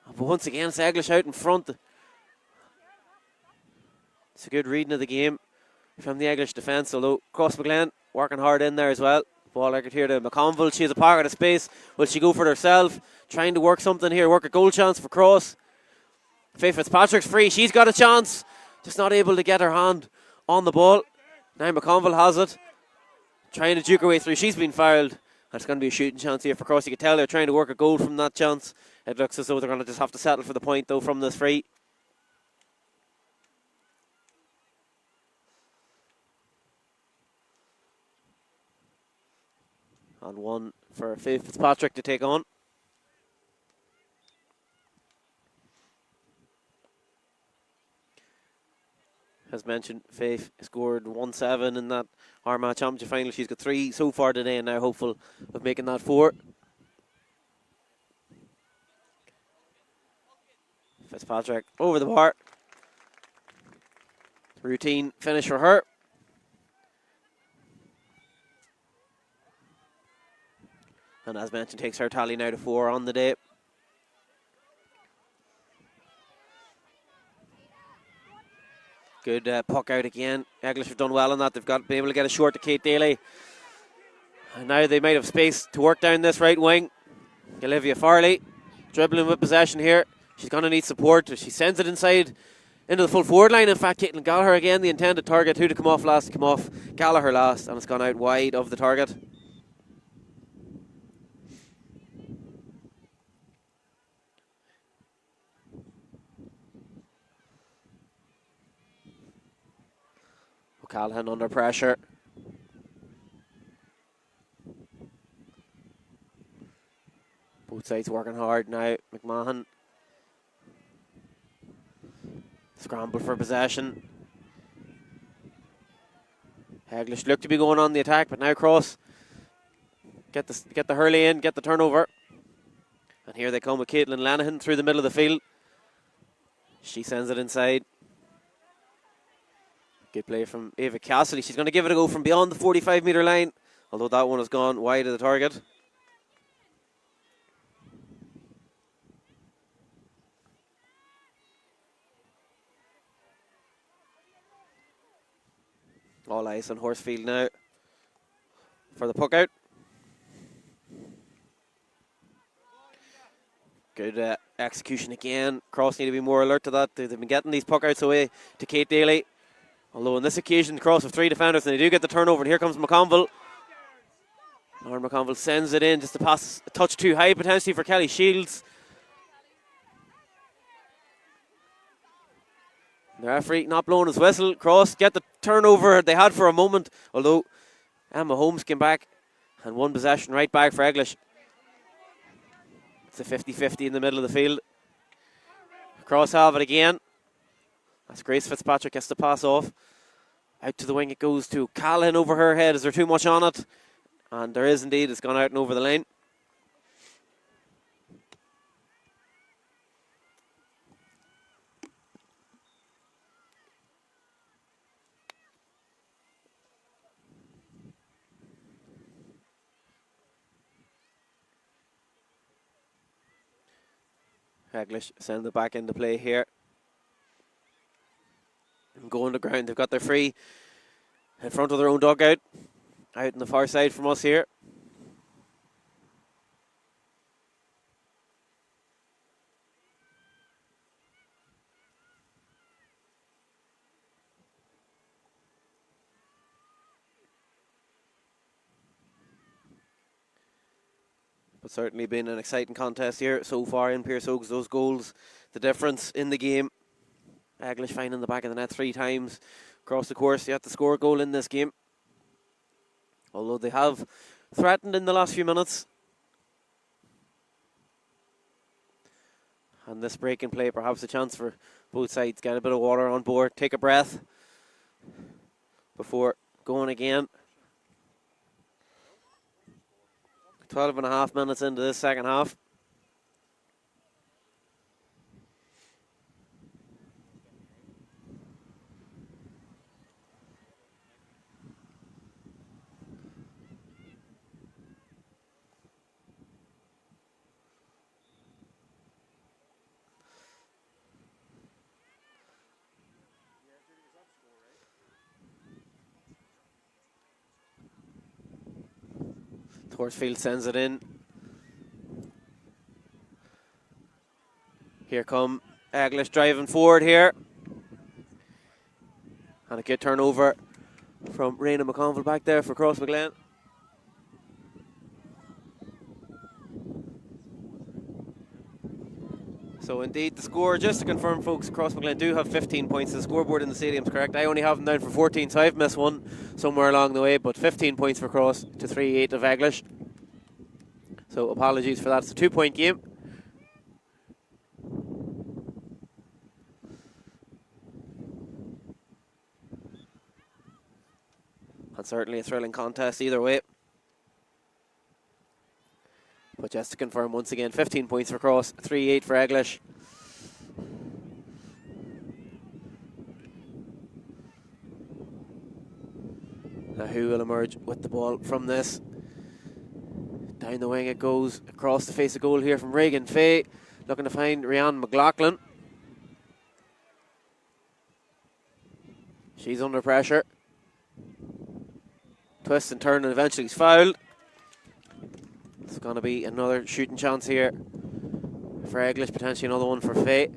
But once again, it's Eglish out in front. It's a good reading of the game from the Eglish defence, although Crossmaglen working hard in there as well. Ball like it here to McConville. She has a pocket of space. Will she go for it herself? Trying to work something here. Work a goal chance for Cross. Faye Fitzpatrick's free. She's got a chance. Just not able to get her hand on the ball. Now McConville has it. Trying to juke her way through. She's been fouled. That's going to be a shooting chance here for Cross. You can tell they're trying to work a goal from that chance. It looks as though they're going to just have to settle for the point though from this free. And one for Faye Fitzpatrick to take on. As mentioned, Faith scored 1-7 in that Armagh Championship final. She's got 3 so far today and now hopeful of making that 4. Fitzpatrick over the bar. Routine finish for her. And as mentioned, takes her tally now to 4 on the day. Good puck out again. Eglish have done well on that. They've been able to get a short to Kate Daly. And now they might have space to work down this right wing. Olivia Farley dribbling with possession here. She's going to need support. She sends it inside into the full forward line. In fact, Caitlin Gallagher again, the intended target. Who to come off last? Come off Gallagher last, and it's gone out wide of the target. O'Callaghan under pressure. Both sides working hard now. McMahon. Scramble for possession. Eglish look to be going on the attack, but now Cross get the hurley in, get the turnover. And here they come with Caitlin Lanahan through the middle of the field. She sends it inside. Good play from Ava Cassidy. She's going to give it a go from beyond the 45-metre line, although that one has gone wide of the target. All eyes on Horsfield now for the puck out. Good execution again. Cross need to be more alert to that. They've been getting these puck outs away to Kate Daly. Although on this occasion, Cross have 3 defenders and they do get the turnover. And here comes McConville. Lauren McConville sends it in just to pass a touch too high potentially for Kelly Shields. The referee not blowing his whistle. Cross get the turnover they had for a moment. Although Emma Holmes came back and won possession right back for Eglish. It's a 50-50 in the middle of the field. Cross have it again. As Grace Fitzpatrick gets the pass off. Out to the wing it goes to Callahan over her head. Is there too much on it? And there is indeed. It's gone out and over the lane. Eglish send it back into play here. And going to ground. They've got their free in front of their own dugout. Out on the far side from us here. But certainly been an exciting contest here so far in Pearse Oaks. Those goals, the difference in the game. Eglish finding the back of the net 3 times across the course. They have to score a goal in this game. Although they have threatened in the last few minutes. And this break in play, perhaps a chance for both sides. Get a bit of water on board, take a breath before going again. 12.5 minutes into this second half. Horsfield sends it in. Here come Eglish driving forward here. And a good turnover from Raina McConville back there for Crossmaglen. So indeed the score, just to confirm folks, Crossmaglen do have 15 points. The scoreboard in the stadium's correct. I only have them down for 14, so I've missed one somewhere along the way, but 15 points for Cross to 3-8 of Eglish. So apologies for that. It's a 2-point game. And certainly a thrilling contest either way. But just to confirm once again, 15 points for Cross, 3-8 for Eglish. Now who will emerge with the ball from this? Down the wing it goes, across the face of goal here from Regan Fay, looking to find Rhiannon McLaughlin. She's under pressure. Twist and turn, and eventually he's fouled. It's going to be another shooting chance here for Eglish, potentially another one for Fay.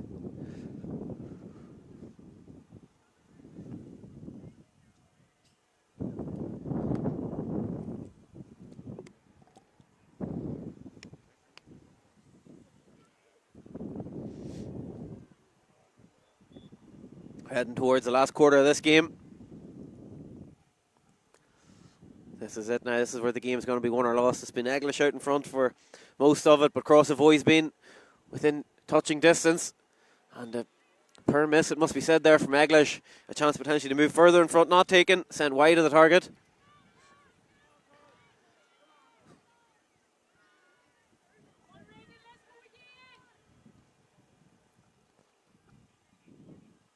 Heading towards the last quarter of this game. This is it now. This is where the game's going to be won or lost. It's been Eglish out in front for most of it, but Cross have always been within touching distance. And per miss, it must be said there from Eglish. A chance potentially to move further in front, not taken. Sent wide of the target.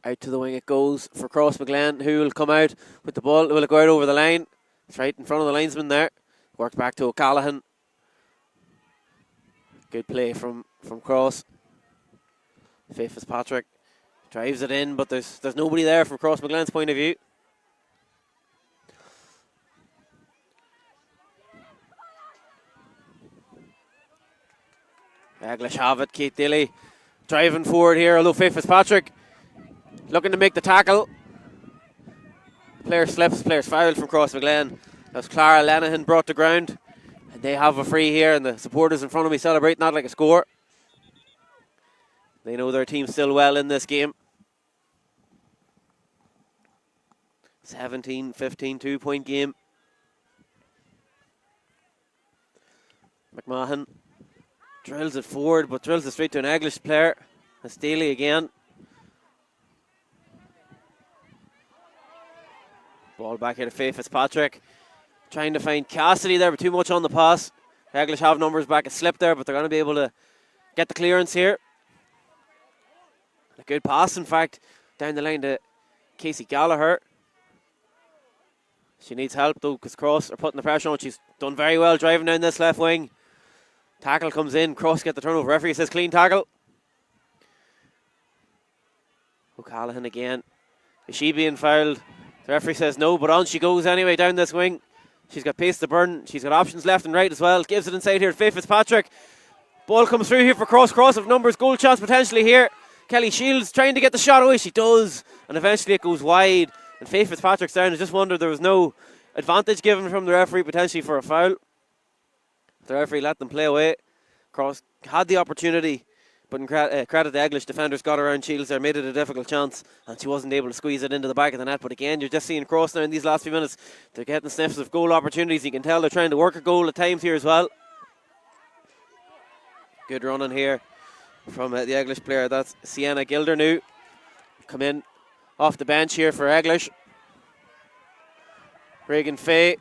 Out to the wing it goes for Crossmaglen, who will come out with the ball. Will it go out over the line? It's right in front of the linesman there. Worked back to O'Callaghan. Good play from Cross. Faye Fitzpatrick drives it in, but there's nobody there from Crossmaglen's point of view. Eglish have it. Kate Dilly driving forward here, although Faye Fitzpatrick looking to make the tackle. Player slips, player's fouled from Crossmaglen. That's Clara Lenihan brought to ground. And they have a free here, and the supporters in front of me celebrating that like a score. They know their team's still well in this game. 17-15, 2-point game. McMahon drills it forward, but drills it straight to an Eglish player. That's Daly again. Ball back here to Faye Fitzpatrick. Trying to find Cassidy there, but too much on the pass. Eglish have numbers back. A slip there, but they're going to be able to get the clearance here. A good pass, in fact, down the line to Casey Gallagher. She needs help, though, because Cross are putting the pressure on. She's done very well driving down this left wing. Tackle comes in. Cross get the turnover. Referee says clean tackle. O'Callaghan again. Is she being fouled? The referee says no, but on she goes anyway down this wing. She's got pace to burn. She's got options left and right as well. Gives it inside here to Faye Fitzpatrick. Ball comes through here for Cross. Cross of numbers. Goal chance potentially here. Kelly Shields trying to get the shot away. She does. And eventually it goes wide. And Faye Fitzpatrick's down. I just wondered there was no advantage given from the referee potentially for a foul. The referee let them play away. Cross had the opportunity, but in credit the Eglish defenders got around Shields there, made it a difficult chance, and she wasn't able to squeeze it into the back of the net. But again, you're just seeing Cross now in these last few minutes. They're getting sniffs of goal opportunities. You can tell they're trying to work a goal at times here as well. Good running here from the Eglish player. That's Sienna Gildernew. Come in off the bench here for Eglish. Regan Fay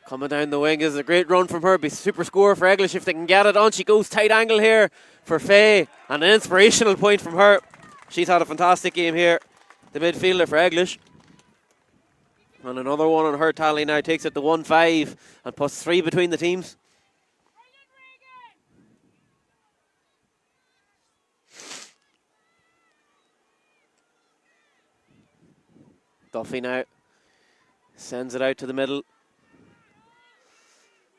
coming down the wing is a great run from her. Be super score for Eglish if they can get it. On she goes, tight angle here for Fay, and an inspirational point from her. She's had a fantastic game here, the midfielder for Eglish. And another one on her tally now takes it to 1-5 and puts 3 between the teams. Duffy now sends it out to the middle.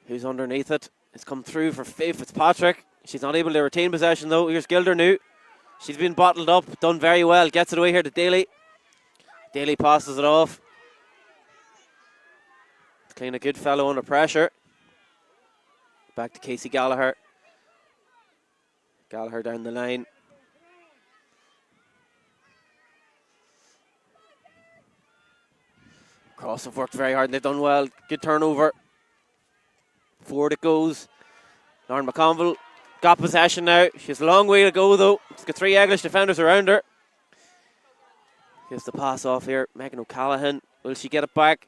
Who's underneath it? It's come through for Faye Fitzpatrick. She's not able to retain possession though. Here's Gildernew. She's been bottled up, done very well. Gets it away here to Daly. Daly passes it off. Clean, a good fellow under pressure. Back to Casey Gallagher. Gallagher down the line. Cross have worked very hard and they've done well. Good turnover. Forward it goes. Lauren McConville got possession now. She has a long way to go though. She's got 3 Eglish defenders around her. Gives the pass off here. Megan O'Callaghan. Will she get it back?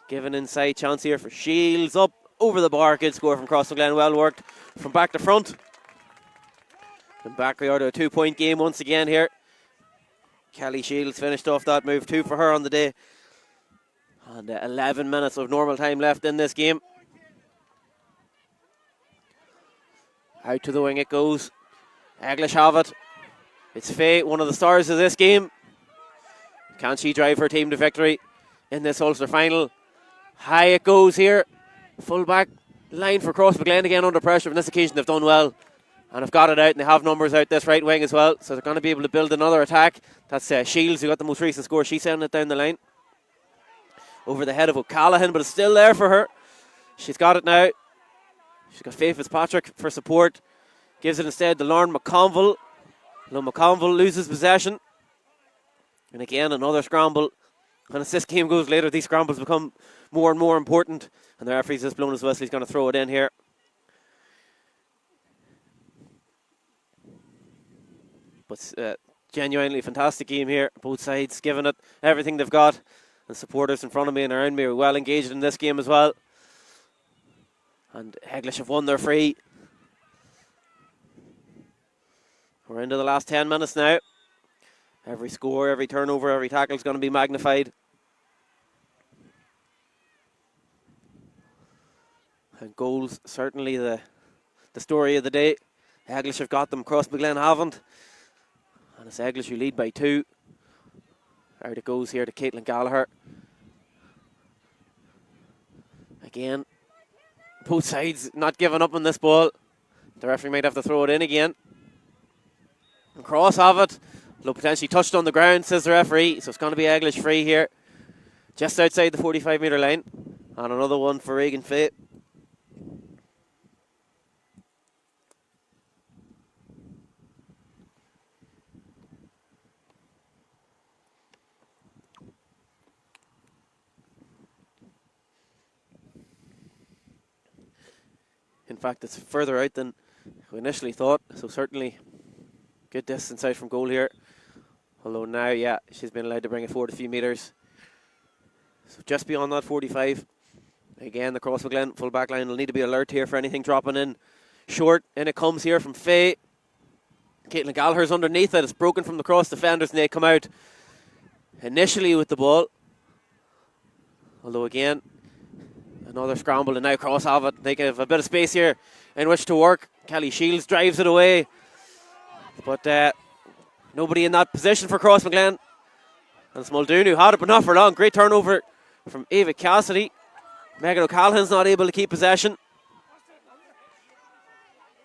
Given inside chance here for Shields. Up over the bar. Good score from Crossmaglen. Well worked from back to front. And back we are to a 2-point game once again here. Kelly Shields finished off that move, 2 for her on the day. And 11 minutes of normal time left in this game. Out to the wing it goes. Eglish have it. It's Faye, one of the stars of this game. Can she drive her team to victory in this Ulster final? High it goes here. Full back line for Crossmaglen again under pressure. On this occasion they've done well and have got it out, and they have numbers out this right wing as well, so they're going to be able to build another attack. That's Shields who got the most recent score. She's sending it down the line over the head of O'Callaghan, but it's still there for her. She's got it now. She's got Faye Fitzpatrick for support. Gives it instead to Lauren McConville. McConville loses possession. And again, another scramble. And as this game goes later, these scrambles become more and more important. And the referee's just blown his whistle. He's going to throw it in here. But genuinely fantastic game here. Both sides giving it everything they've got. And supporters in front of me and around me are well engaged in this game as well. And Eglish have won their free. We're into the last 10 minutes now. Every score, every turnover, every tackle is going to be magnified. And goals, certainly the story of the day. Eglish have got them, Crossmaglen haven't. And it's Eglish who lead by 2. Out it goes here to Caitlin Gallagher. Again, both sides not giving up on this ball. The referee might have to throw it in again. And Cross have it. Low potentially touched on the ground, says the referee. So it's going to be Eglish free here. Just outside the 45-metre line. And another one for Regan Faye. In fact, it's further out than we initially thought, so certainly good distance out from goal here. Although now, yeah, she's been allowed to bring it forward a few metres. So just beyond that 45. Again, the Crossmaglen full back line will need to be alert here for anything dropping in short. In it comes here from Faye. Caitlin Gallagher's underneath it. It's broken from the cross defenders and they come out initially with the ball. Although again, another scramble and now Cross have it. They have a bit of space here in which to work. Kelly Shields drives it away. But nobody in that position for Crossmaglen. And it's Muldoon who had it, but not for long. Great turnover from Ava Cassidy. Megan O'Callaghan's not able to keep possession.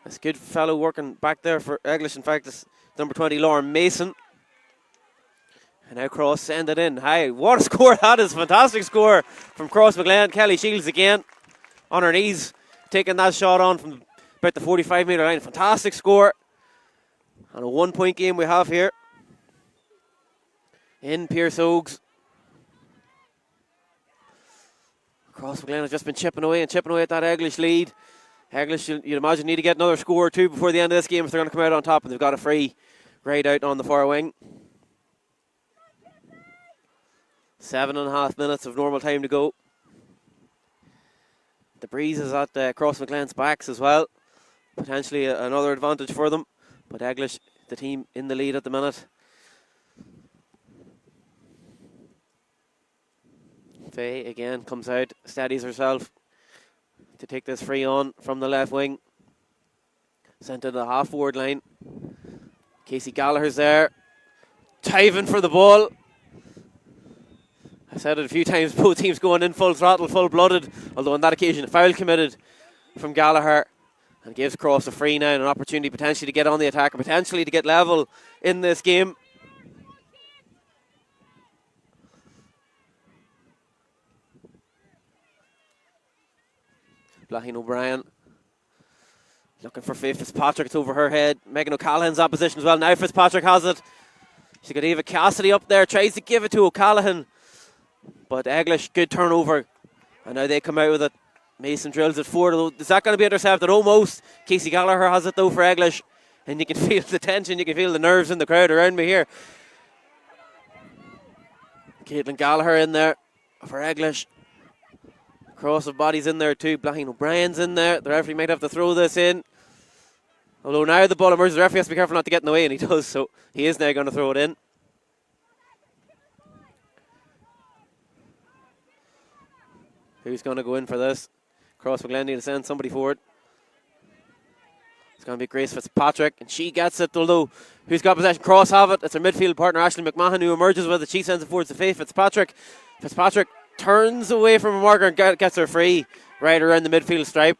It's good fellow working back there for Eglish. In fact, it's number 20, Lauren Mason. And now Cross send it in. Hi, what a score that is. Fantastic score from Crossmaglen. Kelly Shields again on her knees, taking that shot on from about the 45-metre line. Fantastic score. And a 1-point game we have here in Pierce Oaks. Crossmaglen has just been chipping away at that Eglish lead. Eglish, you'd imagine, need to get another score or two before the end of this game if they're going to come out on top, and they've got a free right out on the far wing. 7.5 minutes of normal time to go. The breeze is at Crossmaglen's backs as well. Potentially another advantage for them. But Eglish, the team in the lead at the minute. Faye again comes out, steadies herself to take this free on from the left wing. Sent to the half-forward line. Casey Gallagher's there. Diving for the ball. I said it a few times, both teams going in full throttle, full-blooded. Although on that occasion, a foul committed from Gallagher. And gives Cross a free now and an opportunity potentially to get on the attack, or potentially to get level in this game. Blaine O'Brien looking for Faye Fitzpatrick. It's over her head. Megan O'Callaghan's opposition as well. Now Fitzpatrick has it. She's got Eva Cassidy up there. Tries to give it to O'Callaghan. But Eglish, good turnover. And now they come out with it. Mason drills it forward. Is that going to be intercepted? Almost. Casey Gallagher has it though for Eglish. And you can feel the tension. You can feel the nerves in the crowd around me here. Caitlin Gallagher in there for Eglish. Cross of bodies in there too. Blaine O'Brien's in there. The referee might have to throw this in. Although now the ball emerges, the referee has to be careful not to get in the way, and he does, so he is now going to throw it in. Who's going to go in for this? Crossmaglen need to send somebody forward. It's going to be Grace Fitzpatrick, and she gets it, although who's got possession? Cross have it. It's her midfield partner, Aisling McMahon, who emerges with it. She sends it forward to Faith Fitzpatrick. Fitzpatrick turns away from a marker and gets her free right around the midfield stripe.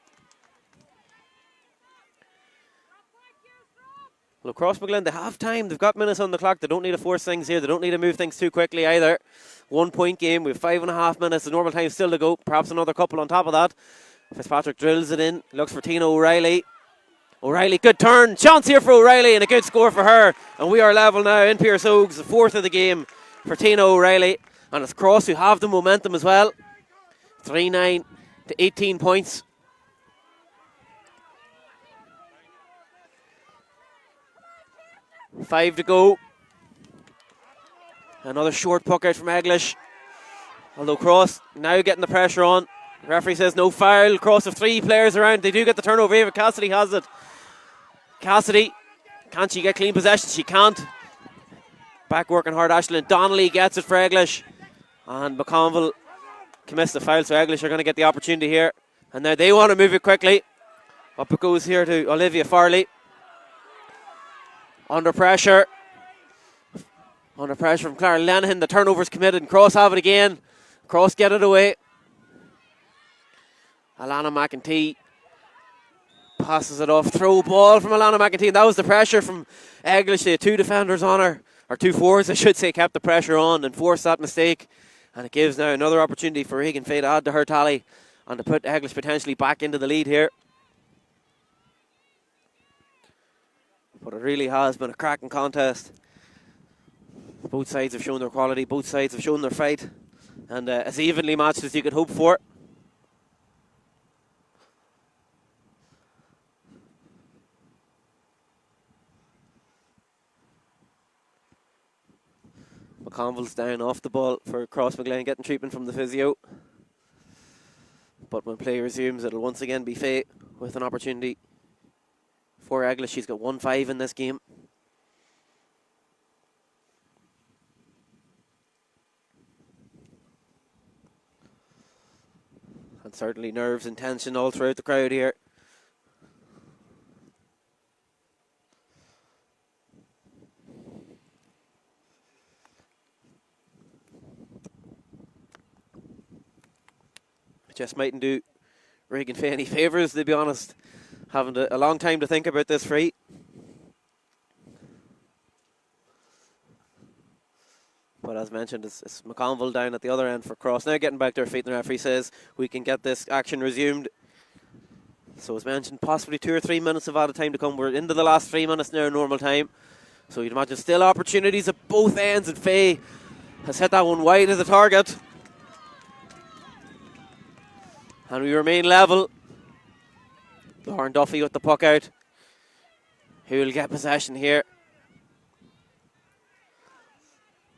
Well, Crossmaglen, they have time. They've got minutes on the clock. They don't need to force things here. They don't need to move things too quickly either. 1 point game. We have 5.5 minutes. The normal time still to go. Perhaps another couple on top of that. Fitzpatrick drills it in. Looks for Tina O'Reilly. O'Reilly, good turn. Chance here for O'Reilly and a good score for her. And we are level now in Pierce Oaks. The 4th of the game for Tina O'Reilly. And it's Cross who have the momentum as well. 3-9 to 18 points. Five to go. Another short puck out from Eglish. Although Cross now getting the pressure on. The referee says no foul. Cross of 3 players around. They do get the turnover. Ava Cassidy has it. Cassidy, can she get clean possession? She can't. Back working hard. Aisling Donnelly gets it for Eglish. And McConville commits the foul. So Eglish are going to get the opportunity here. And now they want to move it quickly. Up it goes here to Olivia Farley. Under pressure. Under pressure from Clara Lenihan. The turnover's committed and Cross have it again. Cross get it away. Alana McEntee passes it off. Throw ball from Alana McEntee. That was the pressure from Eglish. They had 2 defenders on her. Or 2 forwards, I should say, kept the pressure on and forced that mistake. And it gives now another opportunity for Regan Faye to add to her tally and to put Eglish potentially back into the lead here. But it really has been a cracking contest. Both sides have shown their quality. Both sides have shown their fight. And as evenly matched as you could hope for. McConville's down off the ball for Crossmaglen, getting treatment from the physio. But when play resumes, it'll once again be Faye with an opportunity for Eglish. She's got 1-5 in this game. And certainly nerves and tension all throughout the crowd here. Just mightn't do Regan Faye any favours, to be honest. Having a long time to think about this free. But as mentioned, it's McConville down at the other end for Cross. Now getting back to her feet, and the referee says we can get this action resumed. So as mentioned, possibly 2 or 3 minutes of added time to come. We're into the last 3 minutes now, normal time. So you'd imagine still opportunities at both ends, and Faye has hit that one wide of the target. And we remain level. Lauren Duffy with the puck out. Who will get possession here?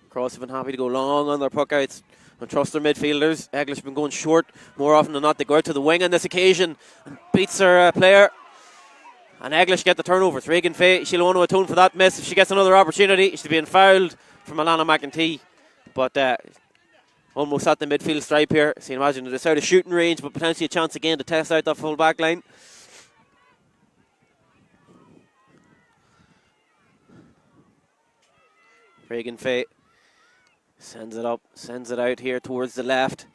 Cross have been happy to go long on their puck outs and trust their midfielders. Eglish have been going short more often than not. They go out to the wing on this occasion and beats their player. And Eglish get the turnover. It's Regan Faye. She'll want to atone for that miss if she gets another opportunity. She's being fouled from Alana McEntee. But almost at the midfield stripe here. So you imagine it's out of shooting range, but potentially a chance again to test out that full back line. Regan Faye sends it up, sends it out here towards the left.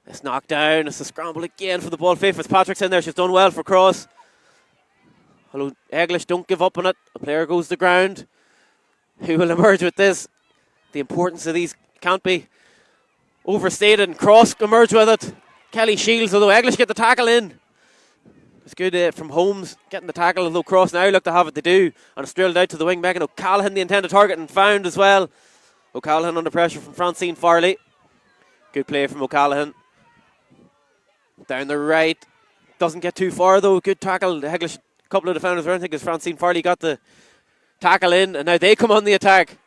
It's knocked down. It's a scramble again for the ball. Faith Fitzpatrick's in there. She's done well for Cross. Hello, Eglish don't give up on it. A player goes to the ground. Who will emerge with this? The importance of these can't be overstated, and Cross emerge with it. Kelly Shields, although Eglish get the tackle in. It's good from Holmes getting the tackle, although Cross now look to have it to do. And it's drilled out to the wing. Megan O'Callaghan, the intended target, and found as well. O'Callaghan under pressure from Francine Farley. Good play from O'Callaghan. Down the right. Doesn't get too far though. Good tackle. Eglish, a couple of defenders around. I think it's Francine Farley got the tackle in, and now they come on the attack.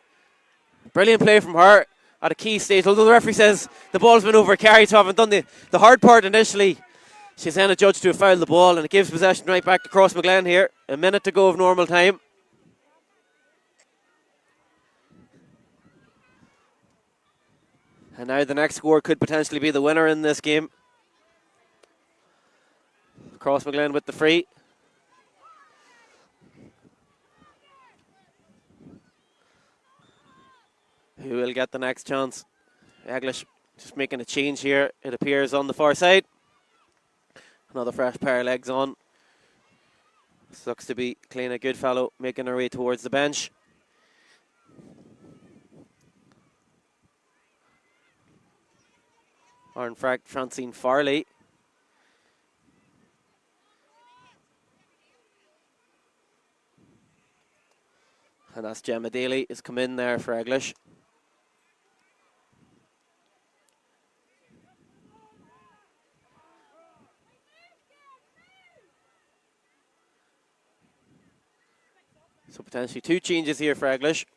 Brilliant play from her at a key stage, although the referee says the ball's been over carried, so haven't done the hard part initially. She's then adjudged to have fouled the ball, and it gives possession right back to Crossmaglen here. A minute to go of normal time. And now the next score could potentially be the winner in this game. Crossmaglen with the free. Who will get the next chance? Eglish just making a change here, it appears, on the far side. Another fresh pair of legs on. This looks to be Cleena Goodfellow making her way towards the bench. Or in fact, Francine Farley. And that's Gemma Daly has come in there for Eglish. So potentially 2 changes here for Eglish.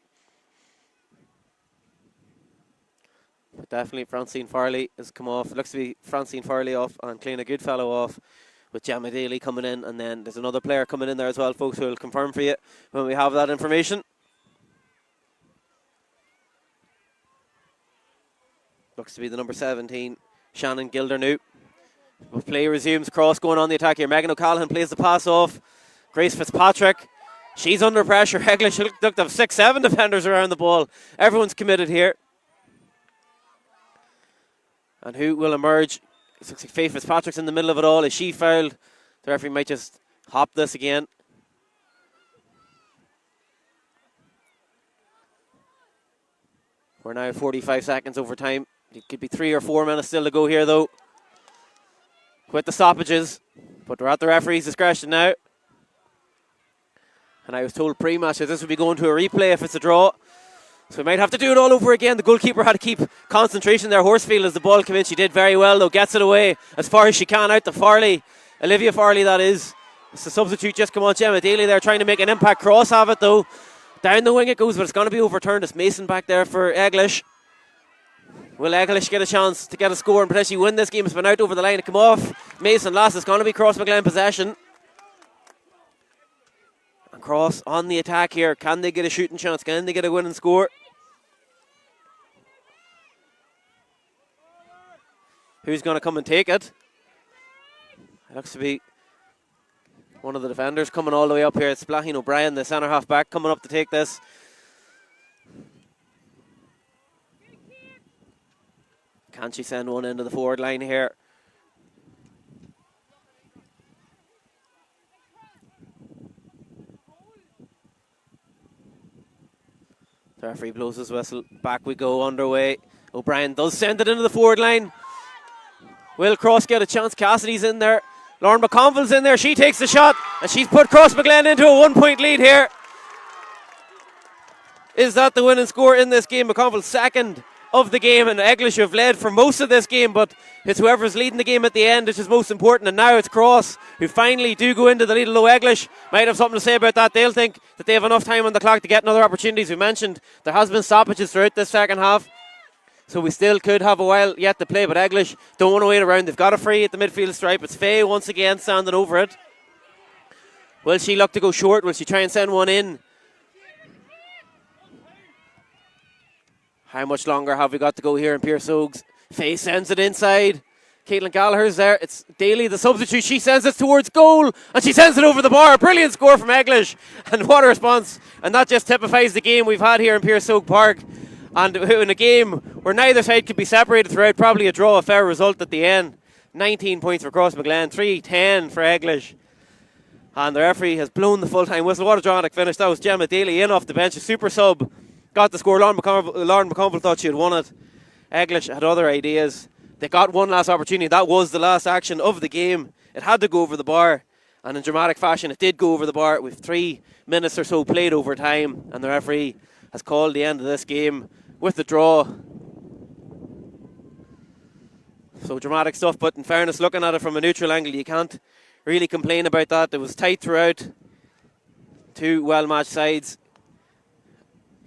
But definitely Francine Farley has come off. It looks to be Francine Farley off and Cleena Goodfellow off, with Gemma Daly coming in. And then there's another player coming in there as well, folks, who will confirm for you when we have that information. Looks to be the number 17, Shannon Gildernew. Play resumes, cross going on the attack here. Megan O'Callaghan plays the pass off. Grace Fitzpatrick. She's under pressure. Eglish looked to have 6-7 defenders around the ball. Everyone's committed here. And who will emerge? It looks like Faith Fitzpatrick's in the middle of it all. Is she fouled? The referee might just hop this again. We're now 45 seconds over time. It could be 3 or 4 minutes still to go here, though, with the stoppages. But we're at the referee's discretion now. And I was told pre-match that this would be going to a replay if it's a draw. So we might have to do it all over again. The goalkeeper had to keep concentration there. Horsfield, as the ball came in, she did very well, though. Gets it away as far as she can out to Farley. Olivia Farley, that is. It's the substitute just come on. Gemma Daly there trying to make an impact cross have it, though. Down the wing it goes, but it's going to be overturned. It's Mason back there for Eglish. Will Eglish get a chance to get a score and potentially win this game? It's been out over the line to come off. Mason last. It's going to be Crossmaglen possession. And Cross on the attack here. Can they get a shooting chance? Can they get a winning score? Who's going to come and take it? It looks to be one of the defenders coming all the way up here. It's Splaheen O'Brien, the centre half back, coming up to take this. Can she send one into the forward line here? The referee blows his whistle. Back we go, underway. O'Brien does send it into the forward line. Will Cross get a chance? Cassidy's in there. Lauren McConville's in there. She takes the shot, and she's put Crossmaglen into a 1-point lead here. Is that the winning score in this game? McConville's second of the game, and Eglish have led for most of this game, but it's whoever's leading the game at the end which is most important. And now it's Cross who finally do go into the lead, although Eglish might have something to say about that. They'll think that they have enough time on the clock to get another opportunities. We mentioned there has been stoppages throughout this second half, so we still could have a while yet to play, but Eglish don't want to wait around. They've got a free at the midfield stripe. It's Faye once again standing over it. Will she look to go short? Will she try and send one in? How much longer have we got to go here in Pierce Oaks? Faye sends it inside. Caitlin Gallagher's there. It's Daly, the substitute. She sends it towards goal, and she sends it over the bar. Brilliant score from Eglish. And what a response. And that just typifies the game we've had here in Pierce Oak Park. And in a game where neither side could be separated throughout, probably a draw, a fair result at the end. 19 points for Crossmaglen, 3-10 for Eglish. And the referee has blown the full-time whistle. What a dramatic finish. That was Gemma Daly in off the bench, a super sub. Got the score. Lauren McConville thought she had won it. Eglish had other ideas. They got one last opportunity. That was the last action of the game. It had to go over the bar. And in dramatic fashion, it did go over the bar with 3 minutes or so played over time. And the referee has called the end of this game with the draw. So dramatic stuff, but in fairness, looking at it from a neutral angle, you can't really complain about that. It was tight throughout. 2 well-matched sides.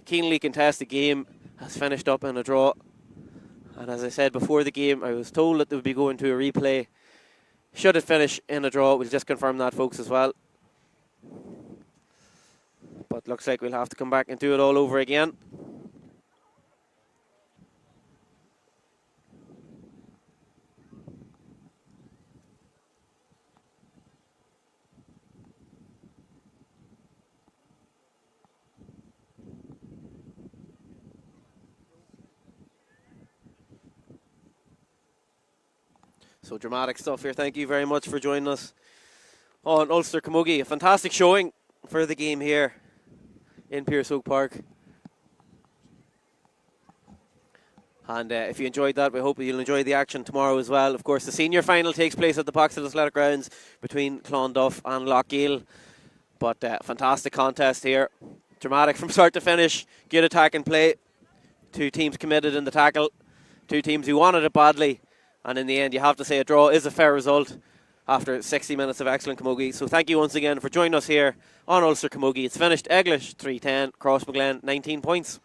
Keenly contested game has finished up in a draw. And as I said before the game, I was told that they would be going to a replay. Should it finish in a draw, we'll just confirm that, folks, as well. But looks like we'll have to come back and do it all over again. So dramatic stuff here. Thank you very much for joining us on Ulster Camogie. A fantastic showing for the game here in Pearse Oak Park. And if you enjoyed that, we hope you'll enjoy the action tomorrow as well. Of course, the senior final takes place at the Boxhill Athletic Grounds between Clonduff and Lochgiel. But fantastic contest here. Dramatic from start to finish. Good attack and play. Two teams committed in the tackle. Two teams who wanted it badly. And in the end, you have to say a draw is a fair result after 60 minutes of excellent camogie. So thank you once again for joining us here on Ulster Camogie. It's finished Eglish 3-10, Crossmaglen 19 points.